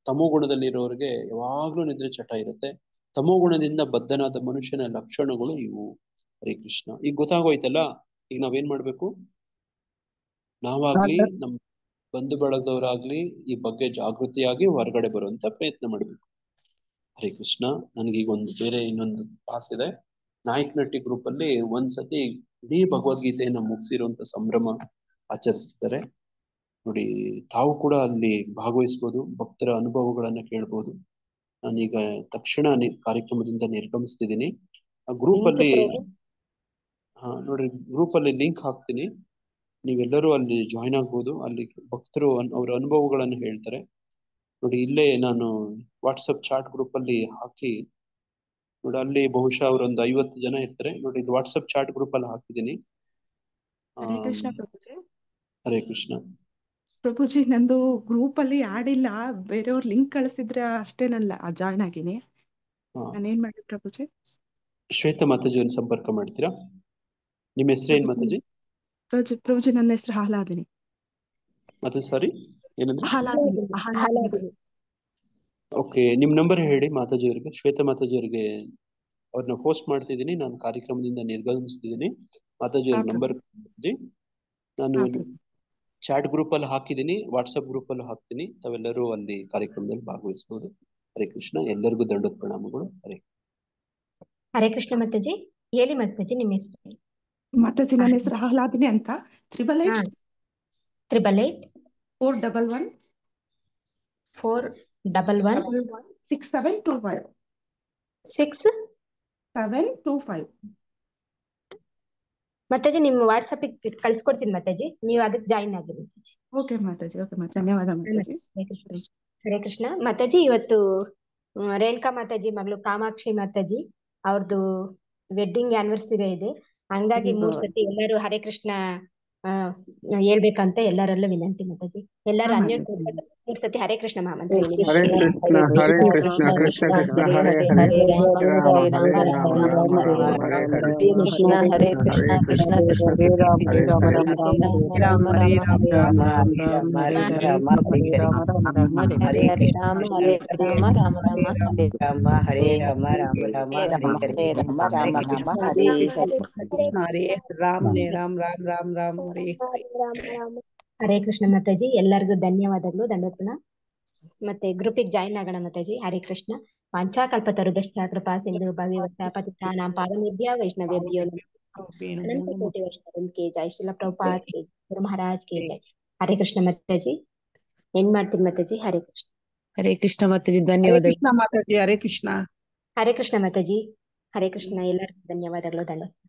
ತಮೋಗುಣದಲ್ಲಿರೋರಿಗೆ ಯಾವಾಗ್ಲೂ ನಿದ್ರೆ ಚಟ ಇರುತ್ತೆ. ತಮೋಗುಣದಿಂದ ಬದ್ಧನಾದ ಮನುಷ್ಯನ ಲಕ್ಷಣಗಳು ಇವು. ಹರೇ ಕೃಷ್ಣ. ಈಗ ಗೊತ್ತಾಗೋಯ್ತಲ್ಲ. ಈಗ ನಾವೇನ್ ಮಾಡ್ಬೇಕು, ನಾವಾಗ್ಲಿ ನಮ್ ಬಂಧು ಬಳಗದವರಾಗ್ಲಿ ಈ ಬಗ್ಗೆ ಜಾಗೃತಿಯಾಗಿ ಹೊರಗಡೆ ಬರುವಂತ ಪ್ರಯತ್ನ ಮಾಡ್ಬೇಕು. ಹರೇ ಕೃಷ್ಣ. ನನಗೀಗ ಒಂದು ಬೇರೆ ಇನ್ನೊಂದು ಕ್ಲಾಸ್ ಇದೆ. ನಾಯಕನಟ್ಟಿ ಗ್ರೂಪ್ ಅಲ್ಲಿ ಒಂದ್ಸತಿ ಇಡೀ ಭಗವದ್ಗೀತೆಯನ್ನ ಮುಗಿಸಿರುವಂತ ಸಂಭ್ರಮ ಆಚರಿಸ್ತಿದ್ದಾರೆ. ನೋಡಿ ತಾವು ಕೂಡ ಅಲ್ಲಿ ಭಾಗವಹಿಸ್ಬೋದು, ಭಕ್ತರ ಅನುಭವಗಳನ್ನ ಕೇಳ್ಬೋದು. ನಾನೀಗ ತಕ್ಷಣ ಕಾರ್ಯಕ್ರಮದಿಂದ ನಿರ್ಗಮಿಸ್ತಿದ್ದೀನಿ. ಆ ಗ್ರೂಪ್ ಅಲ್ಲಿ ನೋಡಿ ಗ್ರೂಪ್ ಅಲ್ಲಿ ಲಿಂಕ್ ಹಾಕ್ತೀನಿ, ನೀವೆಲ್ಲರೂ ಅಲ್ಲಿ ಜಾಯ್ನ್ ಆಗ್ಬೋದು. ಅಲ್ಲಿ ಭಕ್ತರು ಅವರ ಅನುಭವಗಳನ್ನು ಹೇಳ್ತಾರೆ. ನೋಡಿ ಇಲ್ಲೇ ನಾನು ವಾಟ್ಸಪ್ ಚಾಟ್ ಗ್ರೂಪ್ ಅಲ್ಲಿ ಹಾಕಿ ನೋಡಿ, ಅಲ್ಲಿ ಬಹುಶಃ ಅವರೊಂದು 50 ಜನ ಇರ್ತಾರೆ. ನೋಡಿ ಇದು ವಾಟ್ಸಪ್ ಚಾಟ್ ಗ್ರೂಪ್ ಅಲ್ಲಿ ಹಾಕಿದ್ದೀನಿ. ಹರೇ ಕೃಷ್ಣ ಪ್ರಭುಜಿ. ಹರೇ ಕೃಷ್ಣ ಪ್ರಭುಜಿ, ನಂದು ಗ್ರೂಪ್ ಅಲ್ಲಿ ಆಡ್ ಇಲ್ಲ, ಬೇರೆಯವ್ರ ಲಿಂಕ್ ಕಳಿಸಿದ್ರೆ ಅಷ್ಟೇ ನಾನು ಜಾಯ್ನ್ ಆಗಿನಿ. ನಾನೇನ್ ಮಾಡಿ ಪ್ರಭುಜಿ? ಶ್ವೇತಾ ಮಾತಾಜಿಯನ್ನು ಸಂಪರ್ಕ ಮಾಡ್ತೀರಾ? ನಿಮ್ಮ ಹೆಸರೇನ್ ಮಾತಾಜಿ? ಪ್ರಭುಜಿ ನನ್ನ ಹೆಸರು ಆಹ್ಲಾದಿನಿ. ಮತ್ತೆ ಸಾರಿ ಏನಂದ್ರೆ? ಆಹ್ಲಾದಿನಿ. ಓಕೆ, ನಿಮ್ ನಂಬರ್ ಹೇಳಿ ಮಾತಾಜಿ ಅವರಿಗೆ, ಶ್ವೇತಾ ಮಾತಾಜಿ ಅವರಿಗೆ. ಅವ್ರನ್ನ ಪೋಸ್ಟ್ ಮಾಡ್ತಿದ್ದೀನಿ, ನಾನು ಕಾರ್ಯಕ್ರಮದಿಂದ ನಿರ್ಗಮಿಸ್ತಿದ್ದೀನಿ. ಮಾತಾಜಿ ಅವ್ರ ನಂಬರ್ ನಾನು ಚಾಟ್ ಗ್ರೂಪ್ ಅಲ್ಲಿ ಹಾಕಿದ್ದೀನಿ, ವಾಟ್ಸಪ್ ಗ್ರೂಪ್ ಅಲ್ಲಿ ಹಾಕ್ತೀನಿ. ತಾವೆಲ್ಲರೂ ಅಲ್ಲಿ ಕಾರ್ಯಕ್ರಮದಲ್ಲಿ ಭಾಗವಹಿಸಬಹುದು. ಹರೇ ಕೃಷ್ಣ. ಎಲ್ಲರಿಗೂ ದಂಡೋತ್ ಪ್ರಣಾಮಗಳು. ಹರೇ ಕೃಷ್ಣ ಮಾತಾಜಿ. ಹೇಳಿ ಮಾತಾಜಿ ನಿಮ್ಮ ಹೆಸರು? ಮಾತಾಜಿ ನನ್ನ ಹೆಸರು ಆಹ್ಲಾದಿನಿ ಅಂತ. 888 411 6725 6725. ಮಾತಾಜಿ ನಿಮ್ಮ ವಾಟ್ಸಪ್ ಕಳ್ಸಿಕೊಡ್ತೀನಿ ಮಾತಾಜಿ, ನೀವು ಅದಕ್ಕೆ ಜಾಯಿನ್ ಆಗಿ ಮಾತಾಜಿ. ಓಕೆ ಮಾತಾಜಿ. ಓಕೆ ಧನ್ಯವಾದ ಮಾತಾಜಿ. ಹರೇ ಕೃಷ್ಣ ಮಾತಾಜಿ. ಇವತ್ತು ರೇಣುಕಾ ಮಾತಾಜಿ ಮಗಳು ಕಾಮಾಕ್ಷಿ ಮಾತಾಜಿ ಅವ್ರದ್ದು ವೆಡ್ಡಿಂಗ್ ಆನಿವರ್ಸರಿ ಇದೆ. ಹಂಗಾಗಿ 3 ಸತಿ ಎಲ್ಲರೂ ಹರೇ ಕೃಷ್ಣ ಹೇಳ್ಬೇಕಂತ ಎಲ್ಲರಲ್ಲೂ ವಿನಂತಿ ಮಾತಾಜಿ. ಎಲ್ಲರೂ 3 ಸತಿ ಹರೇ ಕೃಷ್ಣ ಮಹಾಮಂತ್ರ ಹೇಳಿ. ಹರೇ ಕೃಷ್ಣ ಹರೇ ಕೃಷ್ಣ ಕೃಷ್ಣ ಕೃಷ್ಣ ಹರೇ ಹರೇ ಹರೇ ರಾಮ ಹರೇ ರಾಮ ರಾಮ ಕೃಷ್ಣ ಹರೇ ಕೃಷ್ಣ ಕೃಷ್ಣ ಕೃಷ್ಣ ಹರೇ ರಾಮ ಹರೇ ರಾಮ ರಾಮ ಹರೇ ರಾಮ ರಾಮ ಹರೇ ರಾಮ ಹರೇ ರಾಮ ಹರೇ ರಾಮ ಹರೇ ರಾಮ ರಾಮ ರಾಮ ಹರೇ ರಾಮ ಹರೇ ರಾಮ ರಾಮ ರಾಮ ಹರೇ ರಾಮ ರಾಮ ರಾಮ ಹರೇ ಹರೇ ರಾಮ ರಾಮ ರಾಮ ರಾಮ ರಾಮ ಹರೇ ಹರೇ ಕೃಷ್ಣ ಮಾತಾಜಿ. ಎಲ್ಲರಿಗೂ ಧನ್ಯವಾದಗಳು, ದಂಡೋತ್ಪಣ. ಮತ್ತೆ ಗ್ರೂಪಿಗೆ ಜಾಯಿನ್ ಆಗೋಣ ಮಾತಾಜಿ. ಹರೇ ಕೃಷ್ಣ. ವಾಂಛಾಕಲ್ಪತರುಭ್ಯಶ್ಚ ಕೃಪಾ ಸಿಂಧು ಭವ್ಯವಸ್ಥ ಪತಿತಾನಾಂ ಪಾವನೇಭ್ಯ ವೈಷ್ಣವೇಭ್ಯೋ ನಮಃ. ಅನಂತ ಕೋಟಿ ವರ್ಷ के जय श्रील प्रभुपाद के, गुरु महाराज के जय। ಹರೇ ಕೃಷ್ಣ ಮಾತಾಜಿ. ಏನ್ ಮಾಡ್ತೀನಿ ಮಾತಾಜಿ. ಹರೇ ಕೃಷ್ಣ. ಹರೇ ಕೃಷ್ಣ ಮಾತಾಜಿ, ಹರೇ ಧನ್ಯವಾದಗಳು. ಕೃಷ್ಣ ಮಾತಾಜಿ. ಹರೇ ಕೃಷ್ಣ. ಹರೇ ಕೃಷ್ಣ ಮಾತಾಜಿ. ಹರೇ ಕೃಷ್ಣ. ಎಲ್ಲರಿಗೂ ಧನ್ಯವಾದಗಳು. ದಂಡ